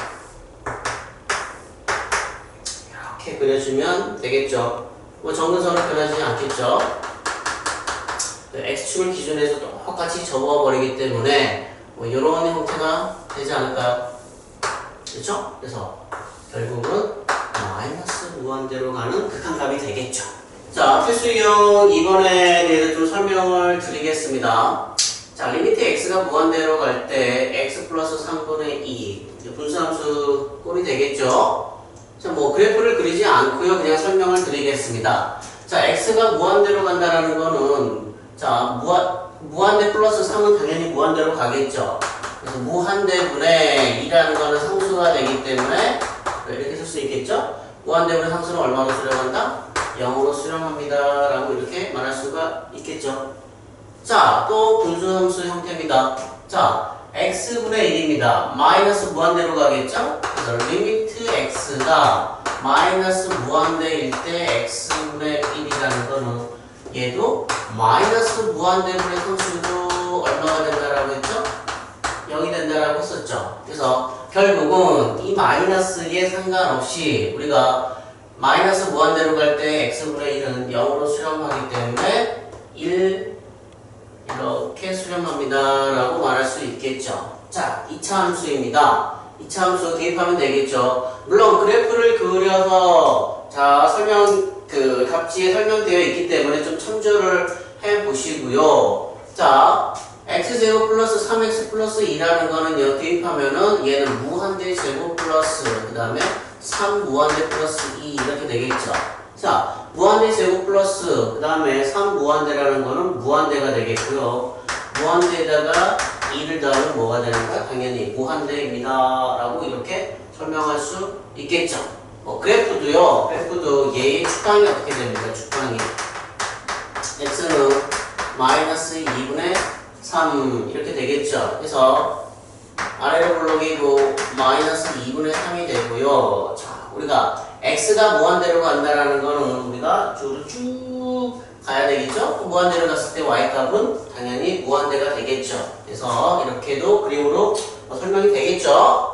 이렇게 그려주면 되겠죠. 뭐 정근선을 그려지지 않겠죠. x축을 기준해서 똑같이 접어버리기 때문에 뭐 이런 형태가 되지 않을까요? 그렇죠? 그래서 결국은 마이너스 무한대로 가는 극한값이 되겠죠. 자, 필수이용 2번에 대해서 좀 설명을 드리겠습니다. 자, 리미트 x가 무한대로 갈 때 x 플러스 3분의 2 분수함수 꼴이 되겠죠. 자, 뭐 그래프를 그리지 않고요. 그냥 설명을 드리겠습니다. 자, x가 무한대로 간다라는 거는 자, 무한대 플러스 3은 당연히 무한대로 가겠죠. 그래서 무한대분의 2라는 거는 상수가 되기 때문에 이렇게 쓸 수 있겠죠. 무한대분의 상수는 얼마로 수렴한다? 0으로 수렴합니다 라고 이렇게 말할 수가 있겠죠. 자, 또 분수함수 형태입니다. 자, x분의 1입니다. 마이너스 무한대로 가겠죠? 그래서 리미트 x가 마이너스 무한대일 때 x분의 1이라는 거는 얘도 마이너스 무한대분의 상수도 얼마가 된다라고 했죠? 0이 된다라고 했었죠. 그래서 결국은 이 마이너스에 상관없이 우리가 마이너스 무한대로 갈 때 x분의 1은 0으로 수렴하기 때문에 1 이렇게 수렴합니다 라고 말할 수 있겠죠. 자, 2차 함수입니다. 2차 함수 대입하면 되겠죠. 물론 그래프를 그려서 자, 답지에 설명되어 있기 때문에 좀 참조를 해 보시고요. 자, x제곱 플러스 3x 플러스 2라는 거는요, 대입하면은 얘는 무한대 제곱 플러스 그 다음에 3무한대 플러스 2 이렇게 되겠죠. 자, 무한대 제곱 플러스 그 다음에 3무한대라는 거는 무한대가 되겠고요. 무한대에다가 2를 더하면 뭐가 되는가? 당연히 무한대입니다 라고 이렇게 설명할 수 있겠죠. 그래프도 얘의 축방이 어떻게 됩니까? 축방이 x는 마이너스 2분의 3 이렇게 되겠죠. 그래서 아래로 블록이고 마이너스 2분의 3이 되고요. 자, 우리가 x가 무한대로 간다라는 거는 우리가 줄을 쭉 가야 되겠죠? 무한대로 갔을 때 y값은 당연히 무한대가 되겠죠. 그래서 이렇게도 그림으로 설명이 되겠죠.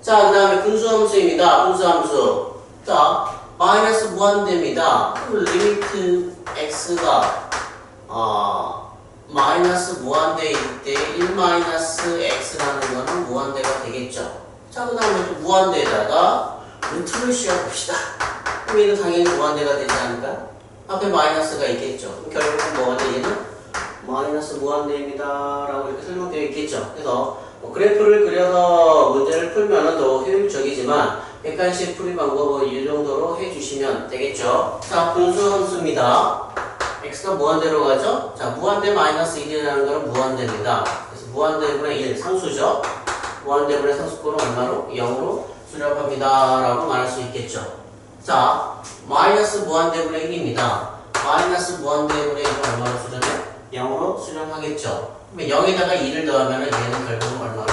자, 그 다음에 분수함수입니다. 분수함수. 자, 마이너스 무한대입니다. 그럼 리미트 x가 마이너스 무한대일 때 1 마이너스 x라는 거는 무한대가 되겠죠. 자, 그 다음에 또 무한대에다가 루트를 씌워봅시다. 그럼 얘는 당연히 무한대가 되지 않을까? 앞에 마이너스가 있겠죠. 그럼 결국은 뭐가 돼? 얘는 마이너스 무한대입니다 라고 이렇게 설명되어 있겠죠. 그래서 그래프를 그려서 문제를 풀면 더 효율적이지만 객관식 풀이 방법을 이 정도로 해주시면 되겠죠. 자, 분수함수입니다. x가 무한대로 가죠? 자, 무한대 마이너스 1이라는 거는 무한대입니다. 그래서 무한대분의 1 상수죠. 무한대분의 상수꼴은 얼마로? 0으로 수렴합니다 라고 말할 수 있겠죠. 자, 마이너스 무한대분의 1입니다. 마이너스 무한대분의 1은 얼마로 수렴해? 0으로 수렴하겠죠. 그러면 0에다가 2를 더하면 얘는 결국은 얼마로?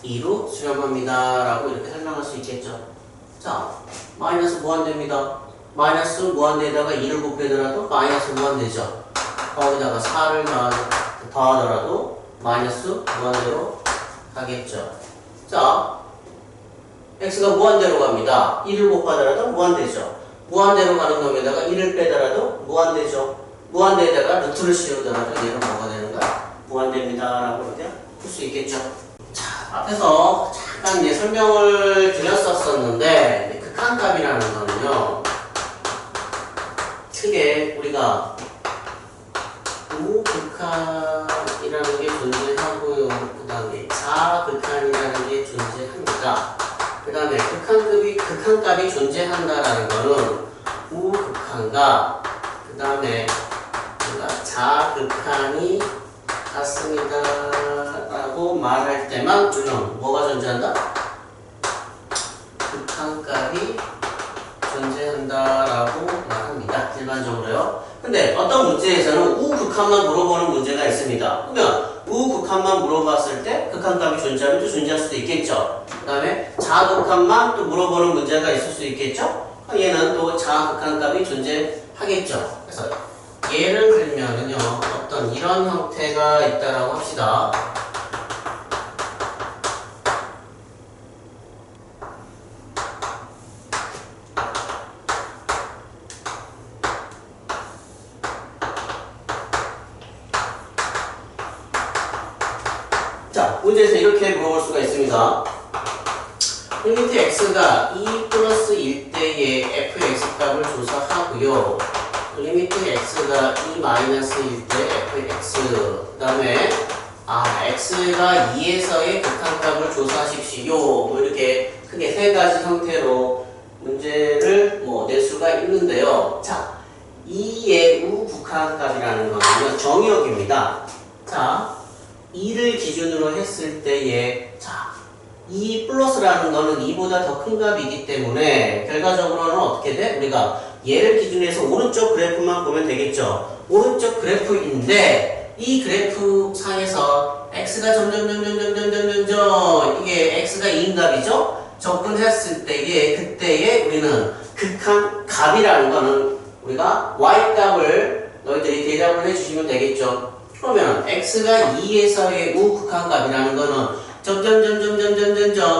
2로 수렴합니다 라고 이렇게 설명할 수 있겠죠. 자, 마이너스 무한대입니다. 마이너스 무한대에다가 2를 곱해더라도 마이너스 무한대죠. 거기다가 4를 더하더라도 마이너스 무한대로 가겠죠. 자, x가 무한대로 갑니다. 1을 곱하더라도 무한대죠. 무한대로 가는 놈에다가 1을 빼더라도 무한대죠. 무한대에다가 루트를 씌우더라도 얘는 뭐가 되는 거야? 무한대입니다. 라고 이렇게 풀 수 있겠죠. 자, 앞에서 잠깐 이제 설명을 드렸었는데, 극한값이라는 거는요, 크게 우리가 우극한이라는 게 존재하고요. 그 다음에 자극한이라는 게 존재합니다. 그 다음에 극한값이 존재한다라는 거는 우극한과 그 다음에 자극한이 같습니다 라고 말할 때만 우리는 뭐가 존재한다? 극한값이 존재한다라고 말합니다. 일반적으로요. 근데 어떤 문제에서는 우극한만 물어보는 문제가 있습니다. 그러면 우극한만 물어봤을 때 극한값이 존재하면 또 존재할 수도 있겠죠. 그 다음에 자극한만 또 물어보는 문제가 있을 수 있겠죠. 얘는 또 자극한값이 존재하겠죠. 그래서 예를 들면은요, 어떤 이런 형태가 있다라고 합시다. 자, 문제에서 이렇게 물어볼 수가 있습니다. 리미트 x가 2 플러스 1 때의 fx 값을 조사하고요. 리미트 x가 2 마이너스 1 때 fx, 그 다음에 x가 2에서의 극한값을 조사하십시오. 뭐 이렇게 크게 세 가지 형태로 문제를 낼 수가 있는데요. 자, 2의 우극한값이라는 거는 정의역입니다. 자, 2를 기준으로 했을 때에, 자, 2 플러스라는 거는 2보다 더 큰 값이기 때문에 결과적으로는 어떻게 돼? 우리가 얘를 기준으로 해서 오른쪽 그래프만 보면 되겠죠. 오른쪽 그래프인데 이 그래프 상에서 x가 점점 이게 x가 2인 값이죠? 접근했을 때에 그때에 우리는 극한값이라는 거는 우리가 y 값을 너희들이 대답을 해주시면 되겠죠. 그러면 x가 2에서의 우극한값이라는 거는 점점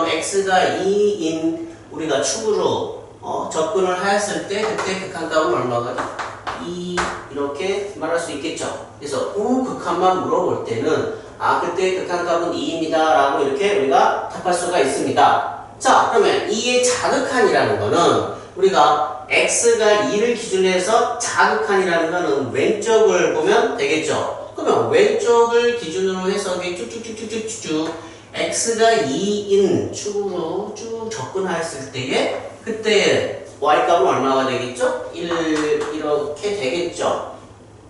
x가 2인 우리가 축으로 접근을 하였을 때 그때 극한값은 얼마가 2 이렇게 말할 수 있겠죠. 그래서 우극한만 물어볼 때는 그때 극한값은 2입니다 라고 이렇게 우리가 답할 수가 있습니다. 자, 그러면 2의 자극한이라는 거는 우리가 x가 2를 기준으로 해서 자극한이라는 거는 왼쪽을 보면 되겠죠. 그러면 왼쪽을 기준으로 해서 쭉쭉쭉쭉쭉쭉 x가 2인 축으로 쭉 접근하였을 때에 그때 y값은 얼마가 되겠죠? 1 이렇게 되겠죠.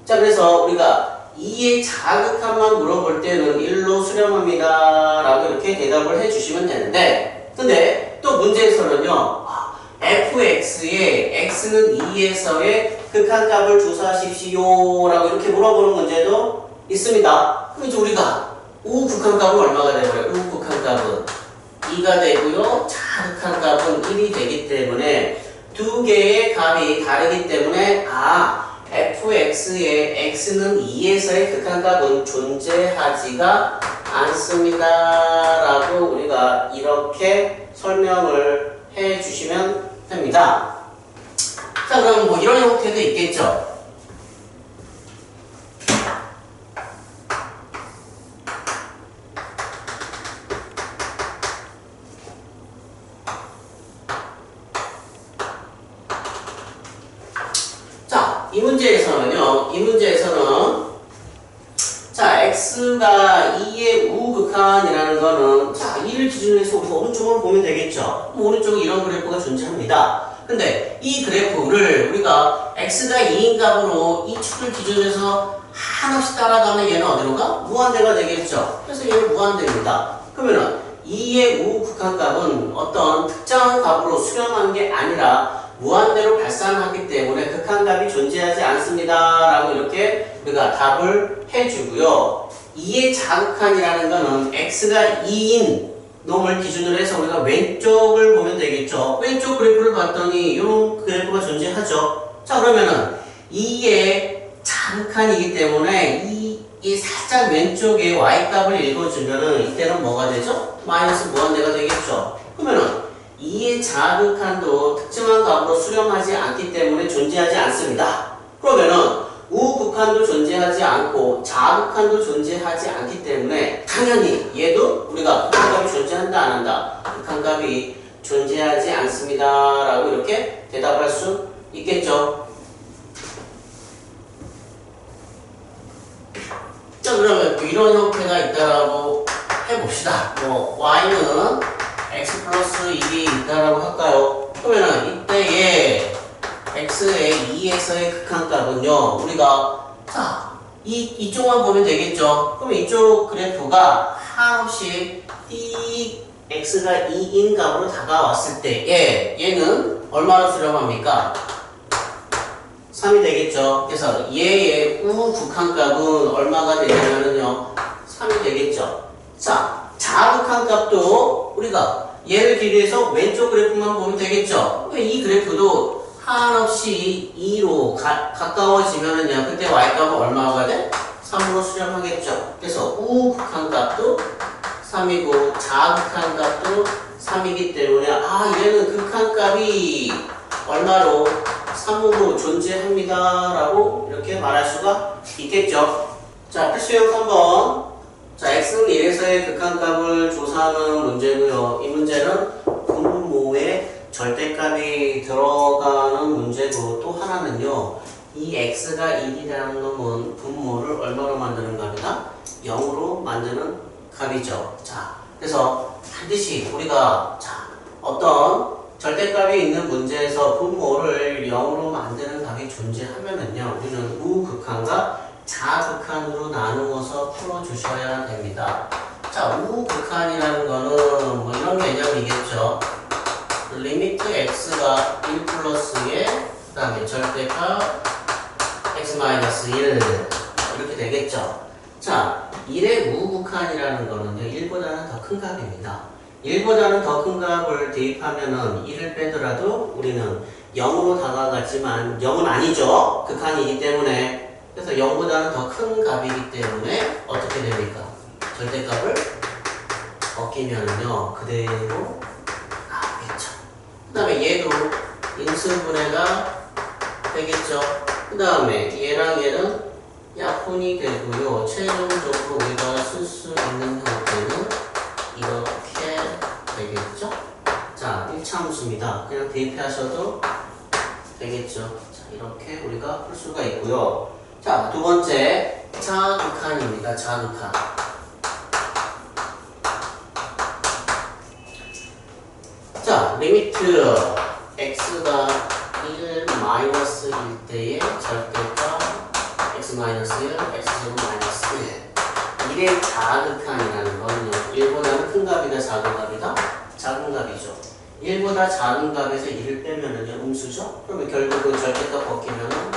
자, 그래서 우리가 2의 자극한만 물어볼 때는 1로 수렴합니다 라고 이렇게 대답을 해주시면 되는데, 근데 또 문제에서는요, fx의 x는 2에서의 극한값을 조사하십시오 라고 이렇게 물어보는 문제도 있습니다. 그럼 이제 우리가 우극한값은 얼마가 되고요? 우극한값은 2가 되고요. 자극한값은 1이 되기 때문에 두 개의 값이 다르기 때문에 fx의 x는 2에서의 극한값은 존재하지가 않습니다 라고 우리가 이렇게 설명을 해 주시면 됩니다. 자, 그럼 뭐 이런 형태도 있겠죠. 이 문제에서는 자, x가 2의 우극한이라는 거는 자, 2를 기준으로 해서 우리가 오른쪽으로 보면 되겠죠. 오른쪽에 이런 그래프가 존재합니다. 근데 이 그래프를 우리가 x가 2인 값으로 이 축을 기준으로 해서 한없이 따라가면 얘는 어디로 가? 무한대가 되겠죠. 그래서 얘는 무한대입니다. 그러면은 2의 우극한값은 어떤 특정한 값으로 수렴한 게 아니라 무한대로 발산하기 때문에 극한값이 존재하지 않습니다 라고 이렇게 우리가 답을 해주고요. 2의 자극한이라는 거는 x가 2인 놈을 기준으로 해서 우리가 왼쪽을 보면 되겠죠. 왼쪽 그래프를 봤더니 이런 그래프가 존재하죠. 자, 그러면은 2의 자극한이기 때문에 이 이 살짝 왼쪽에 y값을 읽어주면은 이때는 뭐가 되죠? 마이너스 무한대가 되겠죠. 그러면은 2의 자극한도 특정한 값으로 수렴하지 않기 때문에 존재하지 않습니다. 그러면은 우극한도 존재하지 않고 자극한도 존재하지 않기 때문에 당연히 얘도 우리가 극한값이 존재한다 안 한다? 극한값이 존재하지 않습니다 라고 이렇게 대답할 수 있겠죠. 자, 그러면 이런 형태가 있다라고 해봅시다. 뭐 y는 x 플러스 1이 있다라고 할까요? 그러면은 이때의 x의 2에서의 극한값은요, 우리가 자 이쪽만 보면 되겠죠. 그럼 이쪽 그래프가 한없이 x가 2인 값으로 다가왔을 때 얘는 얼마나 수렴합니까? 3이 되겠죠. 그래서 얘의 우극한값은 얼마가 되냐면요 3이 되겠죠. 자, 자극한값도 우리가 얘를 기대해서 왼쪽 그래프만 보면 되겠죠. 이 그래프도 한없이 2로 가까워지면은요 그때 y값은 얼마가 돼? 3으로 수렴하겠죠. 그래서 우극한값도 3이고 자극한값도 3이기 때문에 얘는 극한값이 얼마로? 3으로 존재합니다 라고 이렇게 말할 수가 있겠죠. 자, 필수형 3번. 자, x는 1에서의 극한값을 조사하는 문제고요. 이 문제는 분모에 절대값이 들어가는 문제고, 또 하나는요 이 x가 1이라는 놈은 분모를 얼마로 만드는 값이다? 0으로 만드는 값이죠. 자, 그래서 반드시 우리가 어떤 절대값이 있는 문제에서 분모를 0으로 만드는 값이 존재하면은요 우리는 우극한과 자극한으로 나누어서 풀어주셔야 됩니다. 자, 우극한이라는 거는 뭐 이런 개념이겠죠. 리미트 x가 1 플러스에 그 다음에 절대값 x-1 이렇게 되겠죠. 자, 1의 우극한이라는 거는요 1보다는 더 큰 값입니다. 1보다는 더 큰 값을 대입하면은 1을 빼더라도 우리는 0으로 다가갔지만 0은 아니죠. 극한이기 때문에. 그래서 0보다는 더 큰 값이기 때문에 어떻게 됩니까? 절대값을 벗기면은요 그대로 나오겠죠. 그 다음에 얘도 인수분해가 되겠죠. 그 다음에 얘랑 얘는 약분이 되고요. 최종적으로 우리가 쓸 수 있는 형태는 이렇게 되겠죠? 자, 1차 함수입니다. 그냥 대입하셔도 되겠죠. 자, 이렇게 우리가 풀 수가 있고요. 자, 두 번째 자극한입니다. 자극한. 자, 리미트 x가 1 마이너스 1 때의 절대값 x-1, x제곱 마이너스 1. 1의 자극한이라는 거는요 1보다는 큰 값이다 작은 값이다? 작은 값이죠. 1보다 작은 값에서 1을 빼면은요 음수죠. 그러면 결국은 절대값 벗기면은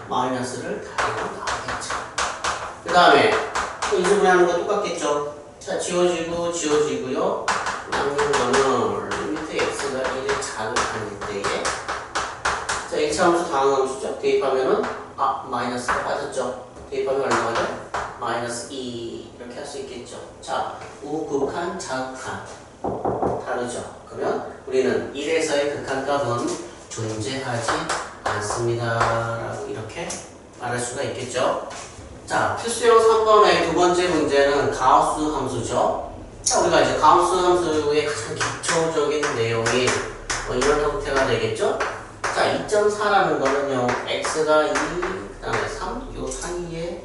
마이너스를 가지고 나오겠죠. 그 다음에 인수분해하는 거 똑같겠죠. 자, 지워지고 지워지고요. 남는 거는 리미트 x가 1의 자극한일 때에 자, 1차 함수 다음 함수죠. 대입하면은 마이너스가 빠졌죠. 대입하면 얼마가 돼? 마이너스 2 이렇게 할 수 있겠죠. 자, 우극한, 자극한 다르죠. 그러면 우리는 1에서의 극한값은 존재하지 않습니다 라고 이렇게 말할 수가 있겠죠. 자, 필수형 3번의 두 번째 문제는 가우스 함수죠. 자, 우리가 이제 가우스 함수의 가장 기초적인 내용이 뭐 이런 형태가 되겠죠. 자, 2.4라는 거는요 x가 2, 그 다음에 3, 요 사이에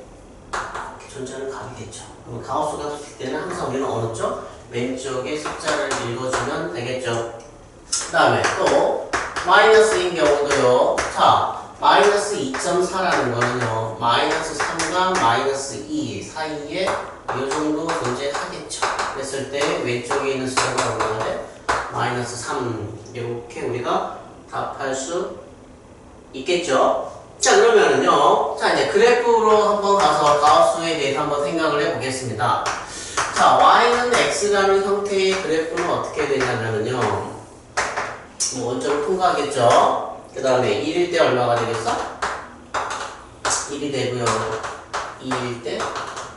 존재하는 값이겠죠. 그럼 가우스가 됐을 때는 항상 우리는 어느 쪽? 왼쪽에 숫자를 읽어주면 되겠죠. 그 다음에 또 마이너스인 경우도요. 자, 마이너스 2.4라는 거는요 마이너스 3과 마이너스 2 사이에 이 정도 존재하겠죠. 그랬을 때 왼쪽에 있는 숫자가 얼마나 돼? 마이너스 3 이렇게 우리가 답할 수 있겠죠. 자, 그러면은요 자, 이제 그래프로 한번 가서 가우스에 대해서 한번 생각을 해보겠습니다. 자, y는 x라는 형태의 그래프는 어떻게 되냐면은요 뭐 원점을 통과하겠죠. 그 다음에 1일 때 얼마가 되겠어? 1이 되고요. 2일 때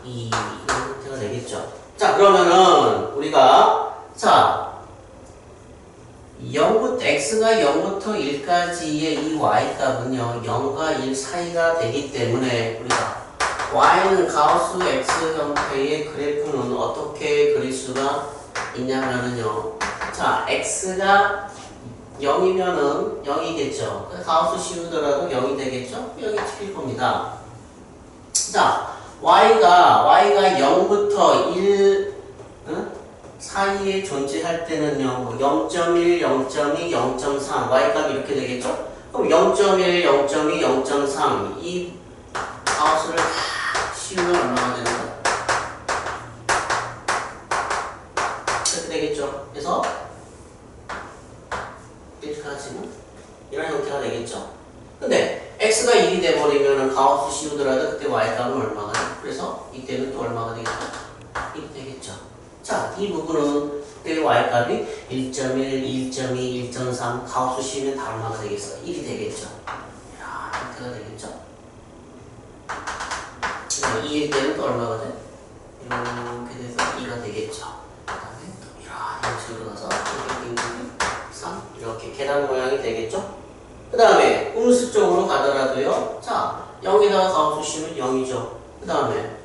2 이런 형태가 되겠죠. 자, 그러면은 우리가 자 0부터 x가 0부터 1까지의 이 y 값은요 0과 1 사이가 되기 때문에 우리가 y는 가우스 x 형태의 그래프는 어떻게 그릴 수가 있냐면은요 자 x가 0이면은 0이겠죠. 가우스 씌우더라도 0이 되겠죠. 0이 틀릴 겁니다. 자 y가 0부터 1 사이에 존재할 때는요 0.1, 0.2, 0.3 y값이 이렇게 되겠죠? 그럼 0.1, 0.2, 0.3 이 가우스를 다 씌우면 얼마가 되는 거야? 이렇게 되겠죠? 그래서 이렇게까지는 이런 형태가 되겠죠? 근데 x가 1이 돼버리면 가우스 씌우더라도 그때 y값은 얼마가 돼? 그래서 이때는 또 얼마가 되겠죠? 1이 되겠죠? 자, 이 부분은 그때 y값이 1.1, 1.2, 1.3 가우스 씌우면 다 얼마가 되겠어? 1이 되겠죠? 이야, 형태가 되겠죠? 2일 때는 또 얼마가 돼? 이렇게 돼서 2가 되겠죠? 그 다음에 또 이런 식으로 가서 3 이렇게 계단 모양이 되겠죠? 그 다음에 음수 쪽으로 가더라도요 자 0에다가 가우스 씌우면 0이죠. 그 다음에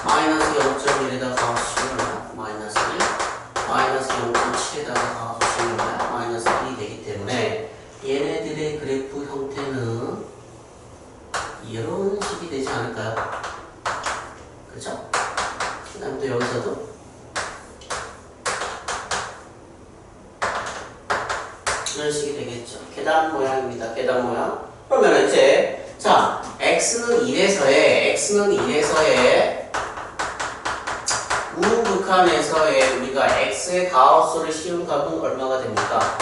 마이너스 0.1에다가 가우스 씌우면 마이너스 1 마이너스 0.7에다가 가우스 씌우면 마이너스 1이 되기 때문에 얘네들의 그래프 형태는 이런 식이 되지 않을까요? 그렇죠? 그 다음에 또 여기서도 이런 식이 되겠죠. 계단 모양입니다. 계단 모양. 그러면 이제 자 x는 1에서의 우극한에서의 우리가 x의 가우스를 씌운 값은 얼마가 됩니까?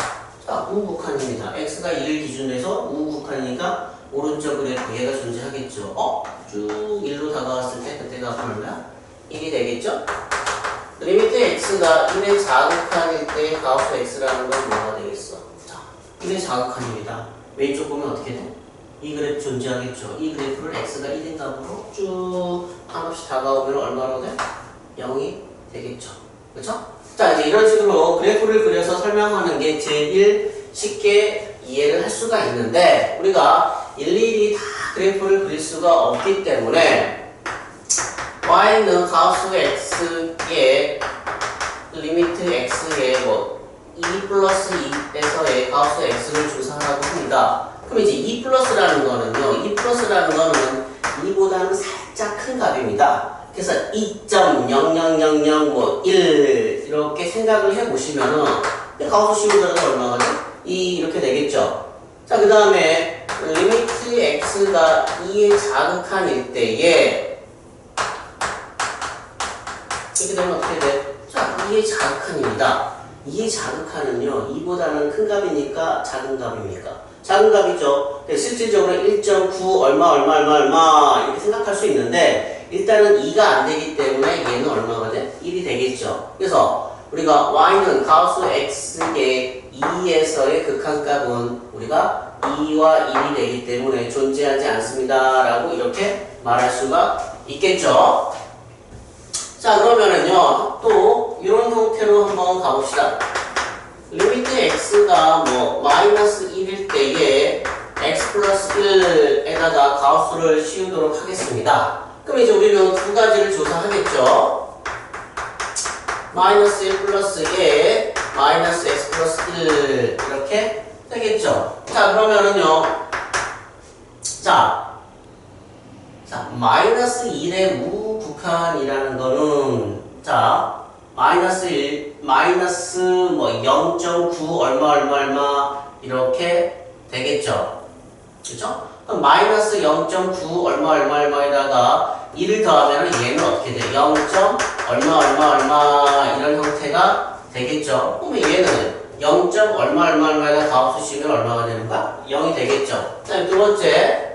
자 우극한입니다. x가 1을 기준으로 해서 우극한이니까 오른쪽 그래프 얘가 존재하겠죠. 쭉 1로 다가왔을 때 그때 값은 얼마야? 1이 되겠죠? 리미트 x가 1의 자극한일 때 가우스 x라는 건 뭐가 되겠어? 자, 1의 자극한입니다. 왼쪽 보면 어떻게 돼? 이 그래프 존재하겠죠. 이 그래프를 x가 1인 값으로 쭉 한없이 다가오면 얼마로 돼? 0이 되겠죠. 그렇죠? 자, 이제 이런 식으로 그래프를 그려서 설명하는 게 제일 쉽게 이해를 할 수가 있는데 우리가 일일이 다 그래프를 그릴 수가 없기 때문에 y는 가우스 x의 리미트 x의 뭐 2 플러스 2에서의 가우스 x를 조사하라고 합니다. 그럼 이제 2 플러스라는 거는요 2 플러스라는 거는 2보다는 살짝 큰 값입니다. 그래서 2.0000 뭐 1 이렇게 생각을 해보시면은 가우스 씌우더라도 얼마가 돼? 2 이렇게 되겠죠. 자, 그 다음에 리미트 x가 2의 자극한일 때에 이렇게 되면 어떻게 돼? 자, 2의 자극한입니다. 2의 자극한은요 2보다는 큰 값이니까 작은 값입니까? 작은 값이죠. 실질적으로 1.9 얼마 이렇게 생각할 수 있는데 일단은 2가 안 되기 때문에 얘는 얼마가 돼? 1이 되겠죠. 그래서 우리가 y는 가우스 x의 2에서의 극한값은 우리가 2와 1이 되기 때문에 존재하지 않습니다 라고 이렇게 말할 수가 있겠죠. 자, 그러면은요 또 이런 형태로 한번 가봅시다. 리미트 x가 뭐 마이너스 1일 때에 x 플러스 1에다가 가우스를 씌우도록 하겠습니다. 그럼 이제 우리는 두 가지를 조사하겠죠. 마이너스 1 플러스 1 마이너스 x 플러스 1 이렇게 되겠죠. 자, 그러면은요 자 마이너스 1의 우극한이라는 거는 자 마이너스 1 마이너스 뭐 0.9 얼마 이렇게 되겠죠. 그렇죠? 그럼 마이너스 0.9 얼마에다가 1을 더하면 얘는 어떻게 돼? 0. 얼마 이런 형태가 되겠죠. 그러면 얘는 0. 얼마에다 가우스 씌우면 얼마가 되는 거야? 0이 되겠죠. 자, 두 번째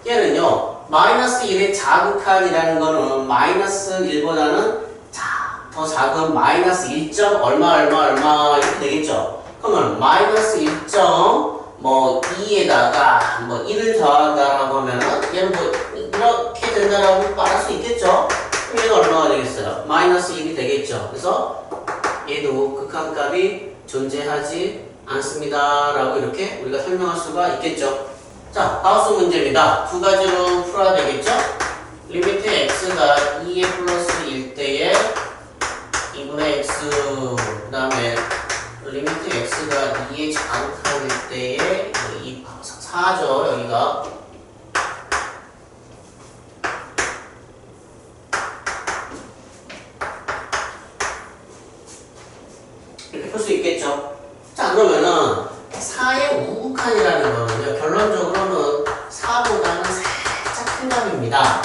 얘는요 마이너스 1의 자극한이라는 거는 마이너스 1보다는 더 작은 마이너스 1. 얼마 이렇게 되겠죠. 그러면 마이너스 1.2에다가 뭐 1을 더한다라고 하면은 얘는 뭐 이렇게 된다라고 말할 수 있겠죠? 그럼 얘는 얼마가 되겠어요? 마이너스 1이 되겠죠. 그래서 얘도 극한값이 존재하지 않습니다 라고 이렇게 우리가 설명할 수가 있겠죠. 자, 가우스 문제입니다. 두 가지로 풀어야 되겠죠? 리미트 x가 2의 플러스 1 때에 2분의 x, 그 다음에 리미트 x가 2의 자극할 때에 4죠, 여기가. 이렇게 풀 수 있겠죠. 자, 그러면은 4의 우극한이라는 거는요, 결론적으로는 4보다는 살짝 큰 값입니다.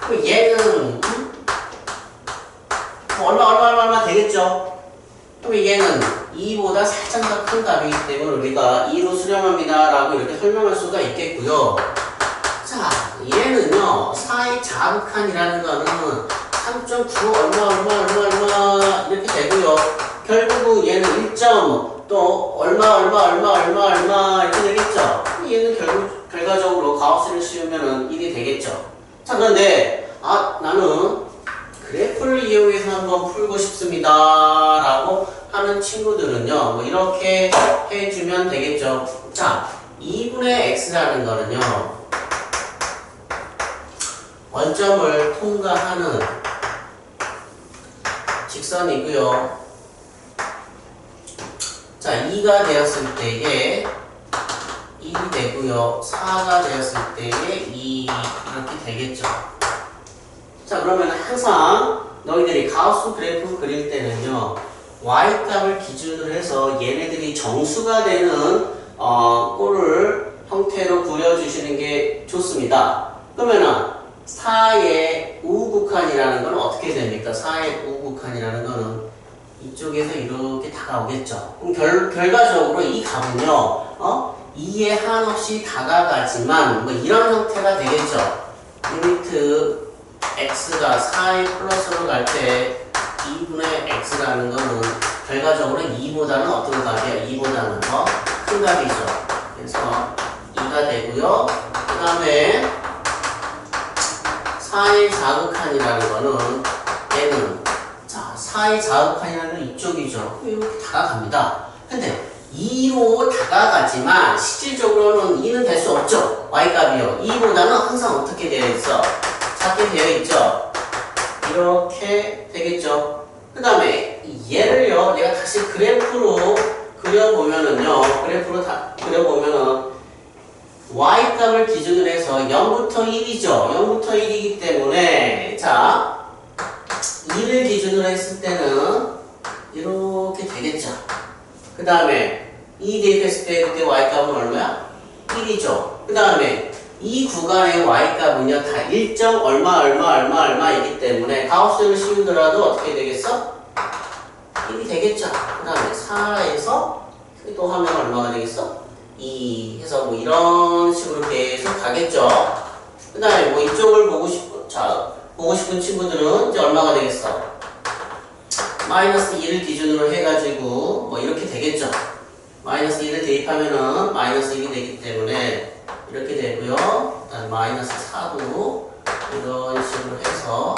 그럼 얘는 얼마 되겠죠? 그럼 얘는 2보다 살짝 더 큰 값이기 때문에 우리가 2로 수렴합니다 라고 이렇게 설명할 수가 있겠고요. 자, 얘는요, 4의 자극한이라는 거는 3.9 얼마 이렇게 되고요. 결국은 얘는 1. 또 얼마 이렇게 되겠죠. 얘는 결과적으로 가우스를 씌우면은 1이 되겠죠. 자, 그런데 나는 그래프를 이용해서 한번 풀고 싶습니다 라고 하는 친구들은요, 뭐 이렇게 해주면 되겠죠. 자, 2분의 x라는 거는요, 원점을 통과하는 직선이고요. 자, 2가 되었을 때에 1이 되고요. 4가 되었을 때에 2 이렇게 되겠죠. 자, 그러면 항상 너희들이 가우스 그래프 그릴 때는요, y값을 기준으로 해서 얘네들이 정수가 되는 꼴을 형태로 그려주시는 게 좋습니다. 그러면은 4의 우극한이라는 건 어떻게 됩니까? 4의 우극한이라는 거는 이쪽에서 이렇게 다가오겠죠. 그럼 결과적으로 이 값은요, 2에 한없이 다가가지만 뭐 이런 형태가 되겠죠. 리미트 x가 4의 플러스로 갈 때 2분의 x라는 거는 결과적으로 2보다는 어떤 값이야? 2보다는 더 큰 값이죠. 그래서 2가 되고요. 그 다음에 4의 자극한이라는 거는 얘는 4의 자극한이라는 건 이쪽이죠. 이렇게 다가갑니다. 근데 2로 다가가지만 실질적으로는 2는 될 수 없죠. y값이요. 2보다는 항상 어떻게 되어 있어? 작게 되어 있죠. 이렇게 되겠죠. 그 다음에 얘를요, 내가 다시 그래프로 그려보면은요, 그려보면은 y값을 기준으로 해서 0부터 1이죠. 0부터 1이기 때문에 자, 2를 기준으로 했을 때는 이렇게 되겠죠. 그 다음에 2 대입했을 때 그때 y값은 얼마야? 1이죠. 그 다음에 이 구간의 y값은요 다 일정 얼마이기 때문에 가우스를 씌우더라도 어떻게 되겠어? 1이 되겠죠. 그 다음에 4에서 또 하면 얼마가 되겠어? 2 해서 뭐 이런 식으로 계속 가겠죠. 그 다음에 뭐 이쪽을 보고 싶은 친구들은 이제 얼마가 되겠어? 마이너스 2를 기준으로 해가지고 뭐 이렇게 되겠죠. 마이너스 1을 대입하면은 마이너스 1이 되기 때문에 이렇게 되고요. 그다음 마이너스 4도 이런 식으로 해서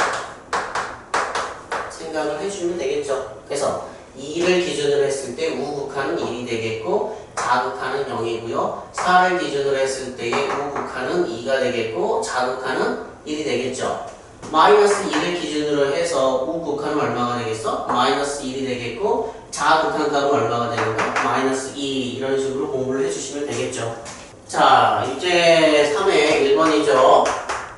생각을 해주면 되겠죠. 그래서 2를 기준으로 했을 때 우극한은 1이 되겠고 자극한은 0이고요. 4를 기준으로 했을 때의 우극한은 2가 되겠고 자극한은 1이 되겠죠. 마이너스 2를 기준으로 해서 우극한은 얼마가 되겠어? 마이너스 1이 되겠고 자극한 값은 얼마가 되는가? 마이너스 2 이런 식으로 공부를 해주시면 되겠죠. 자, 이제 3의 1번이죠.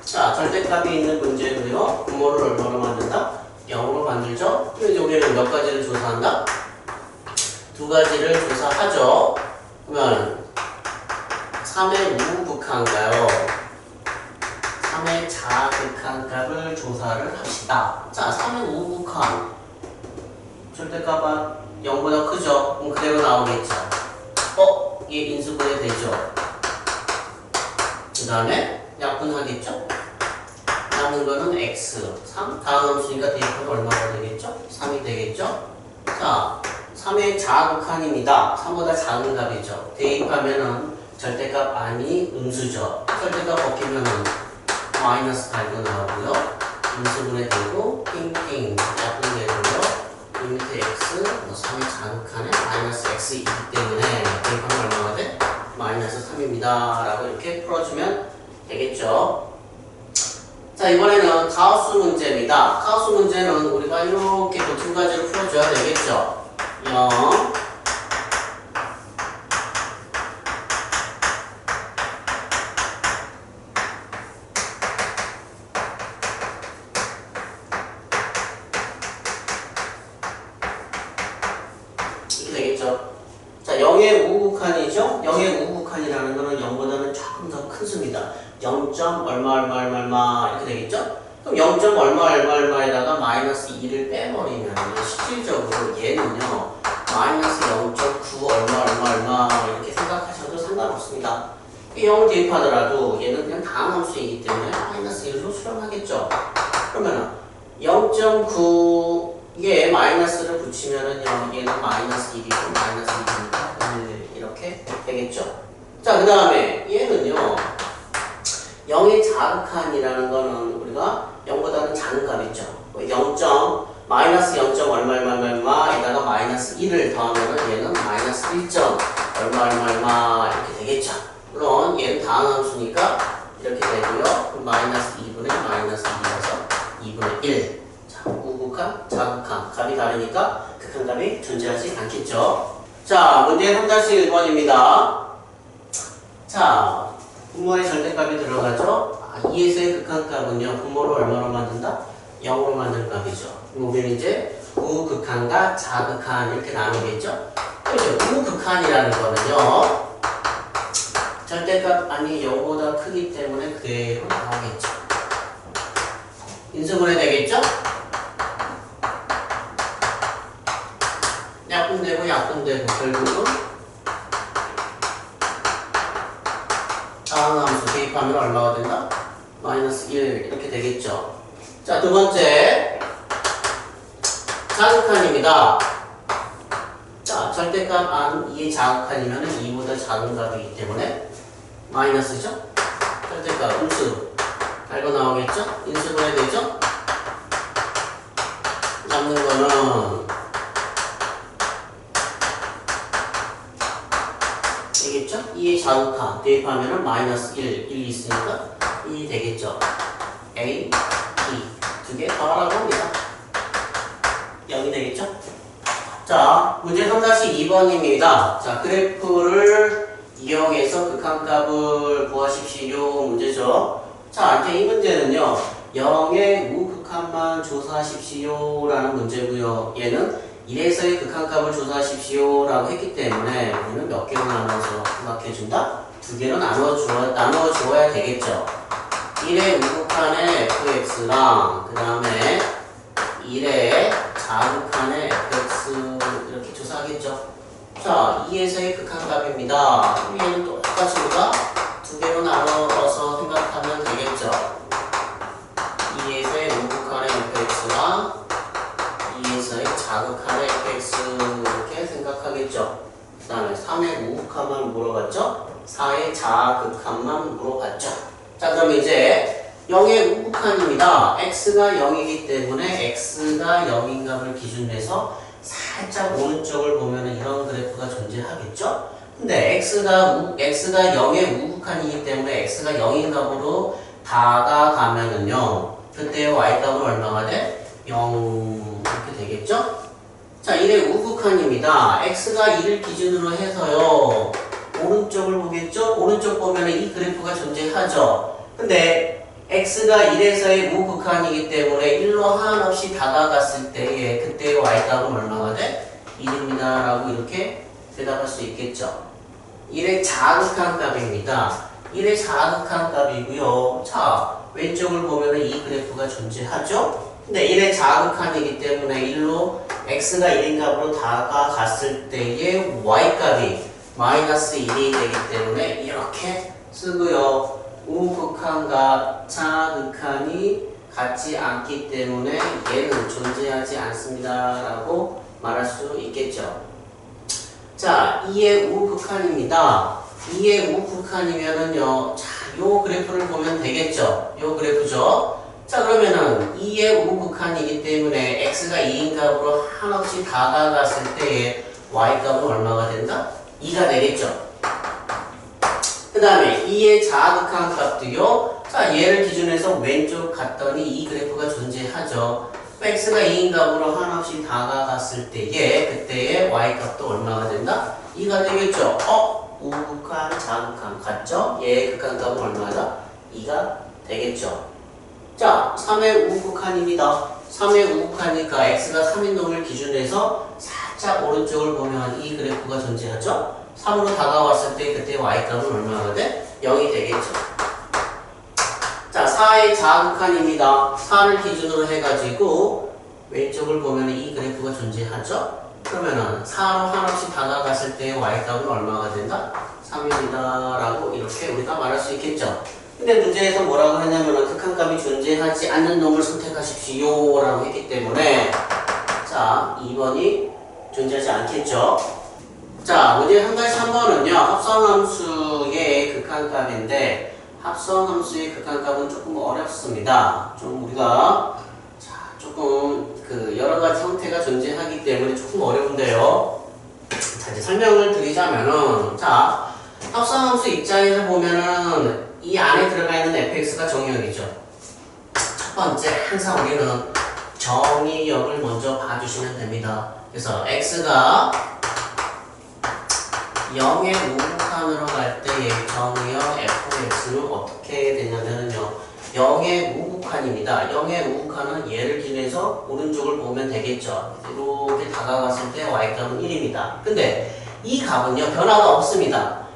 자, 절대값이 있는 문제고요. 분모를 얼마로 만든다? 0으로 만들죠. 그래서 우리는 몇 가지를 조사한다? 두 가지를 조사하죠. 그러면 3의 우극한가요? 3의 자극한 값을 조사를 합시다. 자, 3의 우극한 절대값은 0보다 크죠? 그럼 그대로 나오겠죠. 얘 인수분해 되죠? 그 다음에 약분하겠죠? 남은 거는 x 3 다음 함수니까 대입하면 얼마가 되겠죠? 3이 되겠죠? 자, 3의 자극한입니다. 3보다 작은 값이죠. 대입하면은 절대값 아니 음수죠. 절대값 벗기면은 마이너스 달고 나오고요. 음수분해 되고 띵띵 약분해 되고요. 리미트 x 3의 자극한에 마이너스 x이기 때문에 대입하면 얼마가 돼? 마이너스 3입니다. 라고 이렇게 풀어주면 되겠죠. 자, 이번에는 가우스 문제입니다. 가우스 문제는 우리가 이렇게 두 가지로 풀어줘야 되겠죠. 0 이렇게 되겠죠. 자, 0의 우극한이죠. 0의 우극한이라는 거는 0보다는 조금 더 큰 수입니다. 0. 얼마 이렇게 되겠죠? 그럼 0. 얼마에다가 마이너스 2를 빼버리면 실질적으로 얘는요 마이너스 0.9 얼마 이렇게 생각하셔도 상관없습니다. 0을 대입하더라도 얘는 그냥 다함함수이기 때문에 마이너스 1로 수렴하겠죠. 그러면 0.9에 마이너스를 붙이면은요 얘는 마이너스 1이고 마이너스 1이니까 이렇게 되겠죠. 자, 그 다음에 얘는요 0의 자극한이라는 거는 우리가 0보다는 작은 값이죠. 0. 마이너스 0. 얼마에다가 마이너스 1을 더하면은 얘는 마이너스 1. 얼마 이렇게 되겠죠. 물론 얘는 다항함수니까 이렇게 되고요. 그럼 마이너스 2분의 마이너스 2여서 2분의 1. 자, 우극한, 자극한 값이 다르니까 극한값이 존재하지 않겠죠. 자, 문제 3-1번입니다. 자, 분모의 절대값이 들어가죠. 2에서의 극한값은요 분모를 얼마로 만든다? 0으로 만드는 값이죠. 우리는 이제 우극한과 자극한 이렇게 나누겠죠. 그렇죠. 우극한이라는 거는요 절대값 아니 0보다 크기 때문에 그대로 나오겠죠. 인수분해 되겠죠? 약분되고 결국은 다항함수 대입하면 얼마가 된다? 마이너스 1 이렇게 되겠죠. 자, 두 번째 자극한입니다. 자, 절대값 안 2의 자극한이면 2보다 작은 값이기 때문에 마이너스죠. 절대값 음수 알고 나오겠죠? 인수분해 되죠? 남는 거는 되겠죠? 2의 자극한 대입하면은 마이너스 1 있으니까 2 되겠죠. A, E 두 개 더하라고 합니다. 0이 되겠죠? 자, 문제 3-2번입니다. 자, 그래프를 이용해서 극한값을 구하십시오 문제죠. 자, 이제 이 문제는요 0의 우극한만 조사하십시오 라는 문제고요. 얘는 1에서의 극한값을 조사하십시오 라고 했기 때문에 우리는 몇 개로 나눠서 생각해준다? 두 개로 나누어 주어야 되겠죠. 1의 우극한의 fx랑 그 다음에 1의 자극한의 fx 이렇게 조사하겠죠. 자, 2에서의 극한값입니다. 얘는 똑같이 우리가 두 개로 나눠서 생각하면 되겠죠. 2에서의 우극한의 fx랑 2에서의 자극한의 fx 이렇게 생각하겠죠. 그 다음에 3의 우극한만 물어봤죠. 4의 자극한만 물어봤죠. 자, 그럼 이제 0의 우극한입니다. x가 0이기 때문에 x가 0인 값을 기준으로 해서 살짝 오른쪽을 보면 이런 그래프가 존재하겠죠. 근데 x가 0의 우극한이기 때문에 x가 0인 값으로 다가가면은요 그때 y값은 얼마가 돼? 0 이렇게 되겠죠? 자, 1의 우극한입니다. x가 1을 기준으로 해서요 오른쪽을 보겠죠? 오른쪽 보면 이 그래프가 존재하죠. 근데 x가 1에서의 우극한이기 때문에 1로 한없이 다가갔을 때에 그때의 y값은 얼마가 돼? 1입니다 라고 이렇게 대답할 수 있겠죠. 1의 자극한 값입니다. 1의 자극한 값이고요. 자, 왼쪽을 보면 이 그래프가 존재하죠. 근데 1의 자극한이기 때문에 1로 x가 1인 값으로 다가갔을 때의 y값이 마이너스 1이 되기 때문에 이렇게 쓰고요. 우극한과 자극한이 같지 않기 때문에 얘는 존재하지 않습니다 라고 말할 수 있겠죠. 자, 2의 우극한입니다. 2의 우극한이면은요, 자, 요 그래프를 보면 되겠죠? 요 그래프죠? 자, 그러면은 2의 우극한이기 때문에 x가 2인 값으로 한없이 다가갔을 때의 y 값은 얼마가 된다? 2가 되겠죠? 그 다음에 2의 자극한 값도요. 자, 얘를 기준해서 왼쪽 갔더니 이 그래프가 존재하죠. x가 2인 값으로 한없이 다가갔을 때에 그때의 y 값도 얼마가 된다? 2가 되겠죠. 우극한, 자극한 같죠? 얘의 극한값은 얼마다? 2가 되겠죠. 자, 3의 우극한입니다. 3의 우극하니까 x가 3인 놈을 기준해서 살짝 오른쪽을 보면 이 그래프가 존재하죠? 3으로 다가왔을 때 그때 y값은 얼마가 돼? 0이 되겠죠. 자, 4의 자극한입니다. 4를 기준으로 해가지고 왼쪽을 보면 이 그래프가 존재하죠? 그러면은 4로 한없이 다가갔을 때 y값은 얼마가 된다? 3입니다. 라고 이렇게 우리가 말할 수 있겠죠. 근데 문제에서 뭐라고 했냐면은 극한값이 존재하지 않는 놈을 선택하십시오 라고 했기 때문에 자, 2번이 존재하지 않겠죠. 자, 문제 한 가지 3번은요 합성함수의 극한값인데 합성함수의 극한값은 조금 어렵습니다. 좀 우리가 자, 조금 여러 가지 형태가 존재하기 때문에 조금 어려운데요. 자, 이제 설명을 드리자면은 자, 합성함수 입장에서 보면은 이 안에 들어가 있는 fx가 정의역이죠. 첫 번째, 항상 우리는 정의역을 먼저 봐주시면 됩니다. 그래서 x가 0의 우극한으로 갈 때의 정의역 fx는 어떻게 되냐면요. 0의 우극한입니다. 0의 우극한은 얘를 기준해서 오른쪽을 보면 되겠죠. 이렇게 다가갔을 때 y값은 1입니다. 근데 이 값은요, 변화가 없습니다.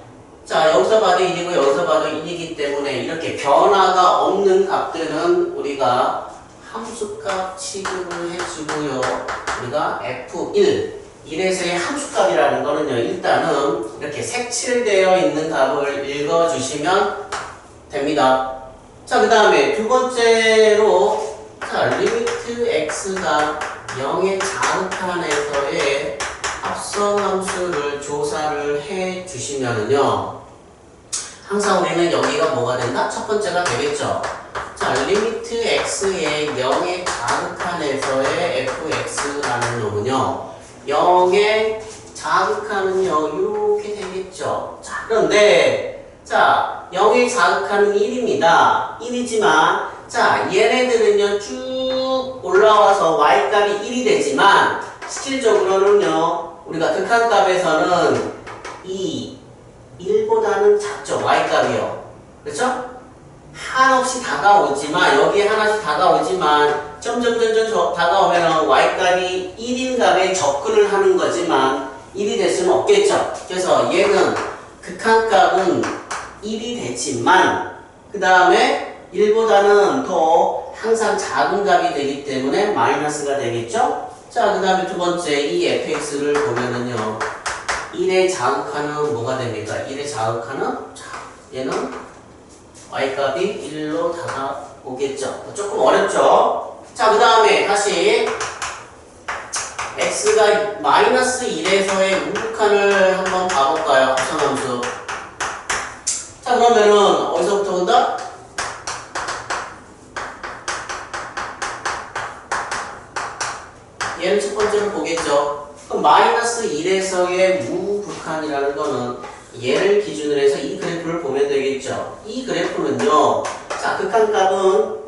자, 여기서 봐도 1이고 여기서 봐도 1이기 때문에 이렇게 변화가 없는 값들은 우리가 함수값 취급을 해주고요. 우리가 f1, 1에서의 함수값이라는 거는요, 일단은 이렇게 색칠되어 있는 값을 읽어주시면 됩니다. 자, 그 다음에 두 번째로 자, 리미트 x가 0의 자극한에서의 합성함수를 조사를 해 주시면은요, 항상 우리는 여기가 뭐가 된다? 첫 번째가 되겠죠. 자, 리미트 x의 0의 자극한에서의 fx라는 놈은요, 0의 자극한은요, 이렇게 되겠죠. 자, 그런데 자, 0의 자극한은 1입니다. 1이지만 자, 얘네들은요, 쭉 올라와서 y값이 1이 되지만 실질적으로는요, 우리가 극한값에서는 이 1보다는 작죠. y값이요. 그렇죠? 한없이 다가오지만 여기에 하나씩 다가오지만 점점 다가오면 y값이 1인 값에 접근을 하는 거지만 1이 될 수는 없겠죠. 그래서 얘는 극한값은 1이 되지만 그 다음에 1보다는 더 항상 작은 값이 되기 때문에 마이너스가 되겠죠. 자, 그 다음에 두 번째 이 fx를 보면은요, 1의 자극하는 뭐가 됩니까? 1의 자극하는 자, 얘는 y값이 1로 다가오겠죠. 조금 어렵죠? 자, 그 다음에 다시 x가 마이너스 1에서의 우극한을 한번 봐볼까요? 합성함수. 자, 그러면은 어디서부터 온다? 얘는 첫 번째로 보겠죠. 그럼 마이너스 1에서의 무극한이라는 거는 얘를 기준으로 해서 이 그래프를 보면 되겠죠. 이 그래프는요, 자, 극한값은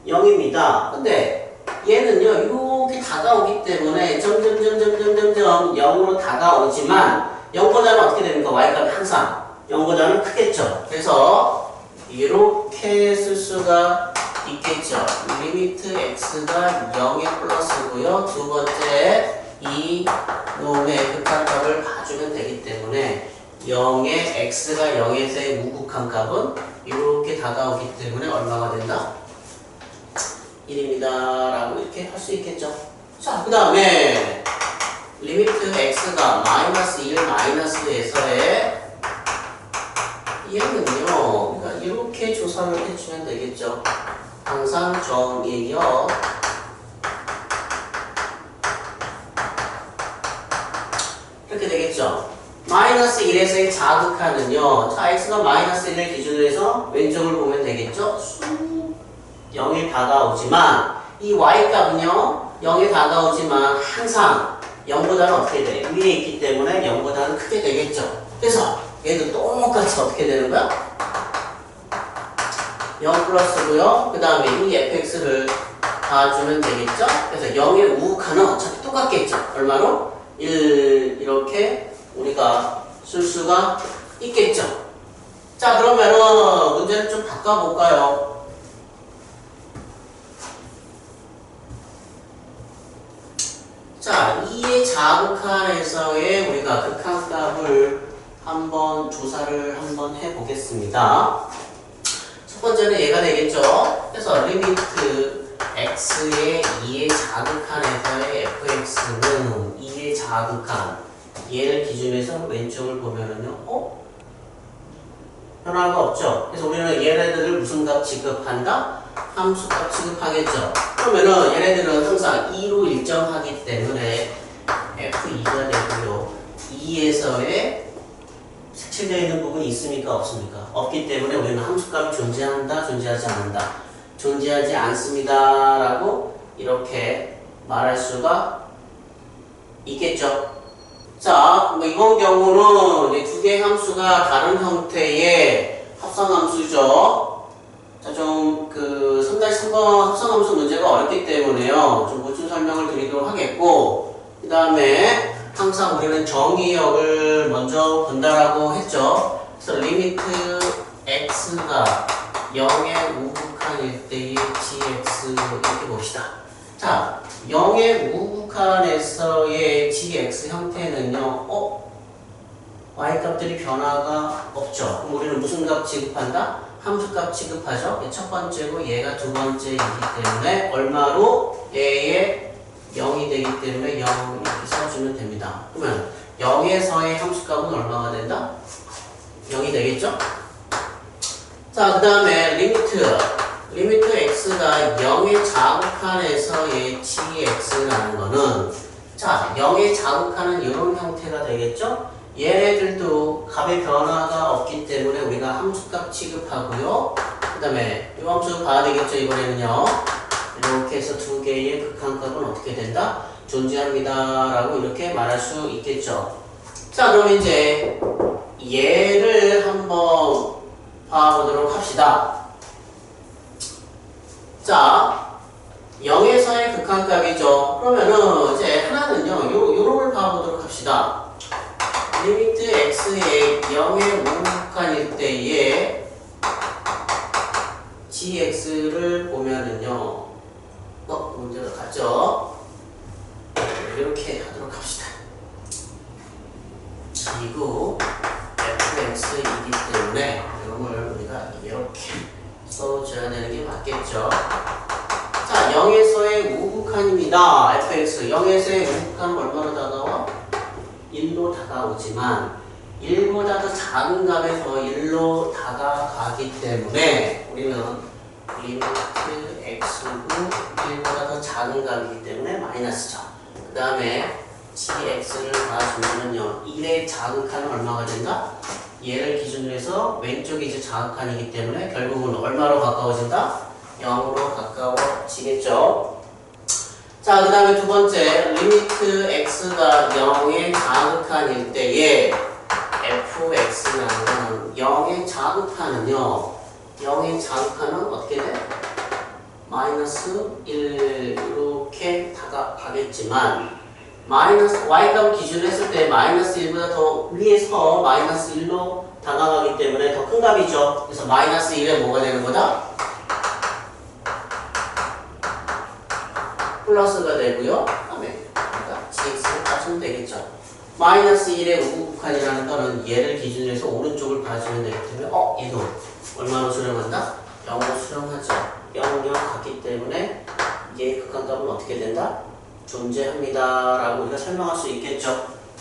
0입니다. 근데 얘는요, 이렇게 다가오기 때문에 점점 0으로 다가오지만 0보다는 어떻게 됩니까? y값이 항상 0보다는 크겠죠. 그래서 이렇게 쓸 수가 있겠죠. 리미트 x가 0의 플러스고요. 두 번째 이 놈의 극한값을 봐주면 되기 때문에 0의 x가 0에서의 우극한 값은 이렇게 다가오기 때문에 얼마가 된다? 1입니다. 라고 이렇게 할 수 있겠죠. 자, 그 다음에 리미트 x가 마이너스 1 마이너스에서의 얘는요, 그러니까 이렇게 조사를 해주면 되겠죠. 항상 정의역 이렇게 되겠죠. 되겠죠? 마이너스 1에서의 자극하는요. 자, x가 마이너스 1을 기준으로 해서 왼쪽을 보면 되겠죠? 0에 다가오지만 이 y값은요. 0에 다가오지만 항상 0보다는 어떻게 돼? 위에 있기 때문에 0보다는 크게 되겠죠? 그래서 얘도 똑같이 어떻게 되는 거야? 0 플러스고요. 그 다음에 이 fx를 다 주면 되겠죠? 그래서 0의 우극한은 어차피 똑같겠죠? 얼마로? 1 이렇게 우리가 쓸 수가 있겠죠? 자, 그러면은 문제를 좀 바꿔볼까요? 자, 2의 자극한에서의 우리가 극한값을 한번 조사를 한번 해보겠습니다. 첫 번째는 얘가 되겠죠? 그래서 리미트 x의 2의 자극한에서의 fx는 2의 자극한 얘를 기준으로 해서 왼쪽을 보면은요, 변화가 없죠? 그래서 우리는 얘네들을 무슨 값 취급한다? 함수값 취급하겠죠? 그러면은 얘네들은 항상 2로 일정하기 때문에 f2가 되고요. 2에서의 색칠되어 있는 부분이 있습니까? 없습니까? 없기 때문에 우리는 함수값이 존재한다? 존재하지 않는다? 존재하지 않습니다. 라고 이렇게 말할 수가 있겠죠? 자, 이번 경우는 두 개의 함수가 다른 형태의 합성함수죠. 자, 좀 3-3번 합성함수 문제가 어렵기 때문에요. 좀 보충 설명을 드리도록 하겠고, 그 다음에 항상 우리는 정의역을 먼저 본다라고 했죠. 그래서 리미트 x가 0의 우극한일 때의 gx 이렇게 봅시다. 자, 0의 우극한에서의 gx 형태는요, y값들이 변화가 없죠. 그럼 우리는 무슨 값 취급한다? 함수값 취급하죠. 첫 번째고 얘가 두 번째이기 때문에 얼마로 얘의 0이 되기 때문에 0 이렇게 써주면 됩니다. 그러면 0에서의 함수값은 얼마가 된다? 0이 되겠죠? 자, 그 다음에 리미트 x가 0의 자극한에서의 gx라는 거는, 자, 0의 자극한은 이런 형태가 되겠죠? 얘네들도 값의 변화가 없기 때문에 우리가 함수값 취급하고요. 그 다음에 이 함수 봐야 되겠죠? 이번에는요. 이렇게 해서 두 개의 극한값은 어떻게 된다? 존재합니다. 라고 이렇게 말할 수 있겠죠. 자, 그럼 이제 얘를 한번 봐보도록 합시다. 자, 0에서의 극한값이죠. 그러면은 이제 하나는요, 요런 걸 봐보도록 합시다. 리미트 x의 0의 우극한일 때의 gx를 보면은요, 문제가 같죠? 이렇게 하도록 합시다. g고 fx이기 때문에 이걸 우리가 이렇게 써줘야 되는 게 맞겠죠? 자, 0에서의 우극한입니다. fx 0에서의 우극한은 얼마나 다가와? 1로 다가오지만 1보다 더 작은 값에서 1로 다가가기 때문에 우리는 리미트 x고 1보다 더 작은 값이기 때문에 마이너스죠. 그 다음에 gx를 봐주면은요, 1의 자극한은 얼마가 된다? 얘를 기준으로 해서 왼쪽이 이제 자극한이기 때문에 결국은 얼마로 가까워진다? 0으로 가까워지겠죠. 자, 그 다음에 두 번째, 리미트 x가 0의 자극한일 때에 fx라는 0의 자극한은요, 0의 자극한은 어떻게 돼? 마이너스 1 이렇게 다가가겠지만 마이너스 y값 기준으로 했을 때 마이너스 1보다 더 위에서 마이너스 1로 다가가기 때문에 더 큰 값이죠. 그래서 마이너스 1에 뭐가 되는 거다? 플러스가 되고요. 그다음에 gx를 따주면 되겠죠. 마이너스 1의 우극한이라는 거는 얘를 기준으로 해서 오른쪽을 봐주면 되기 때문에 얘도 얼마로 수렴한다? 0으로 수렴하죠. 0, 0 같기 때문에 얘의 극한값은 어떻게 된다? 존재합니다. 라고 우리가 설명할 수 있겠죠.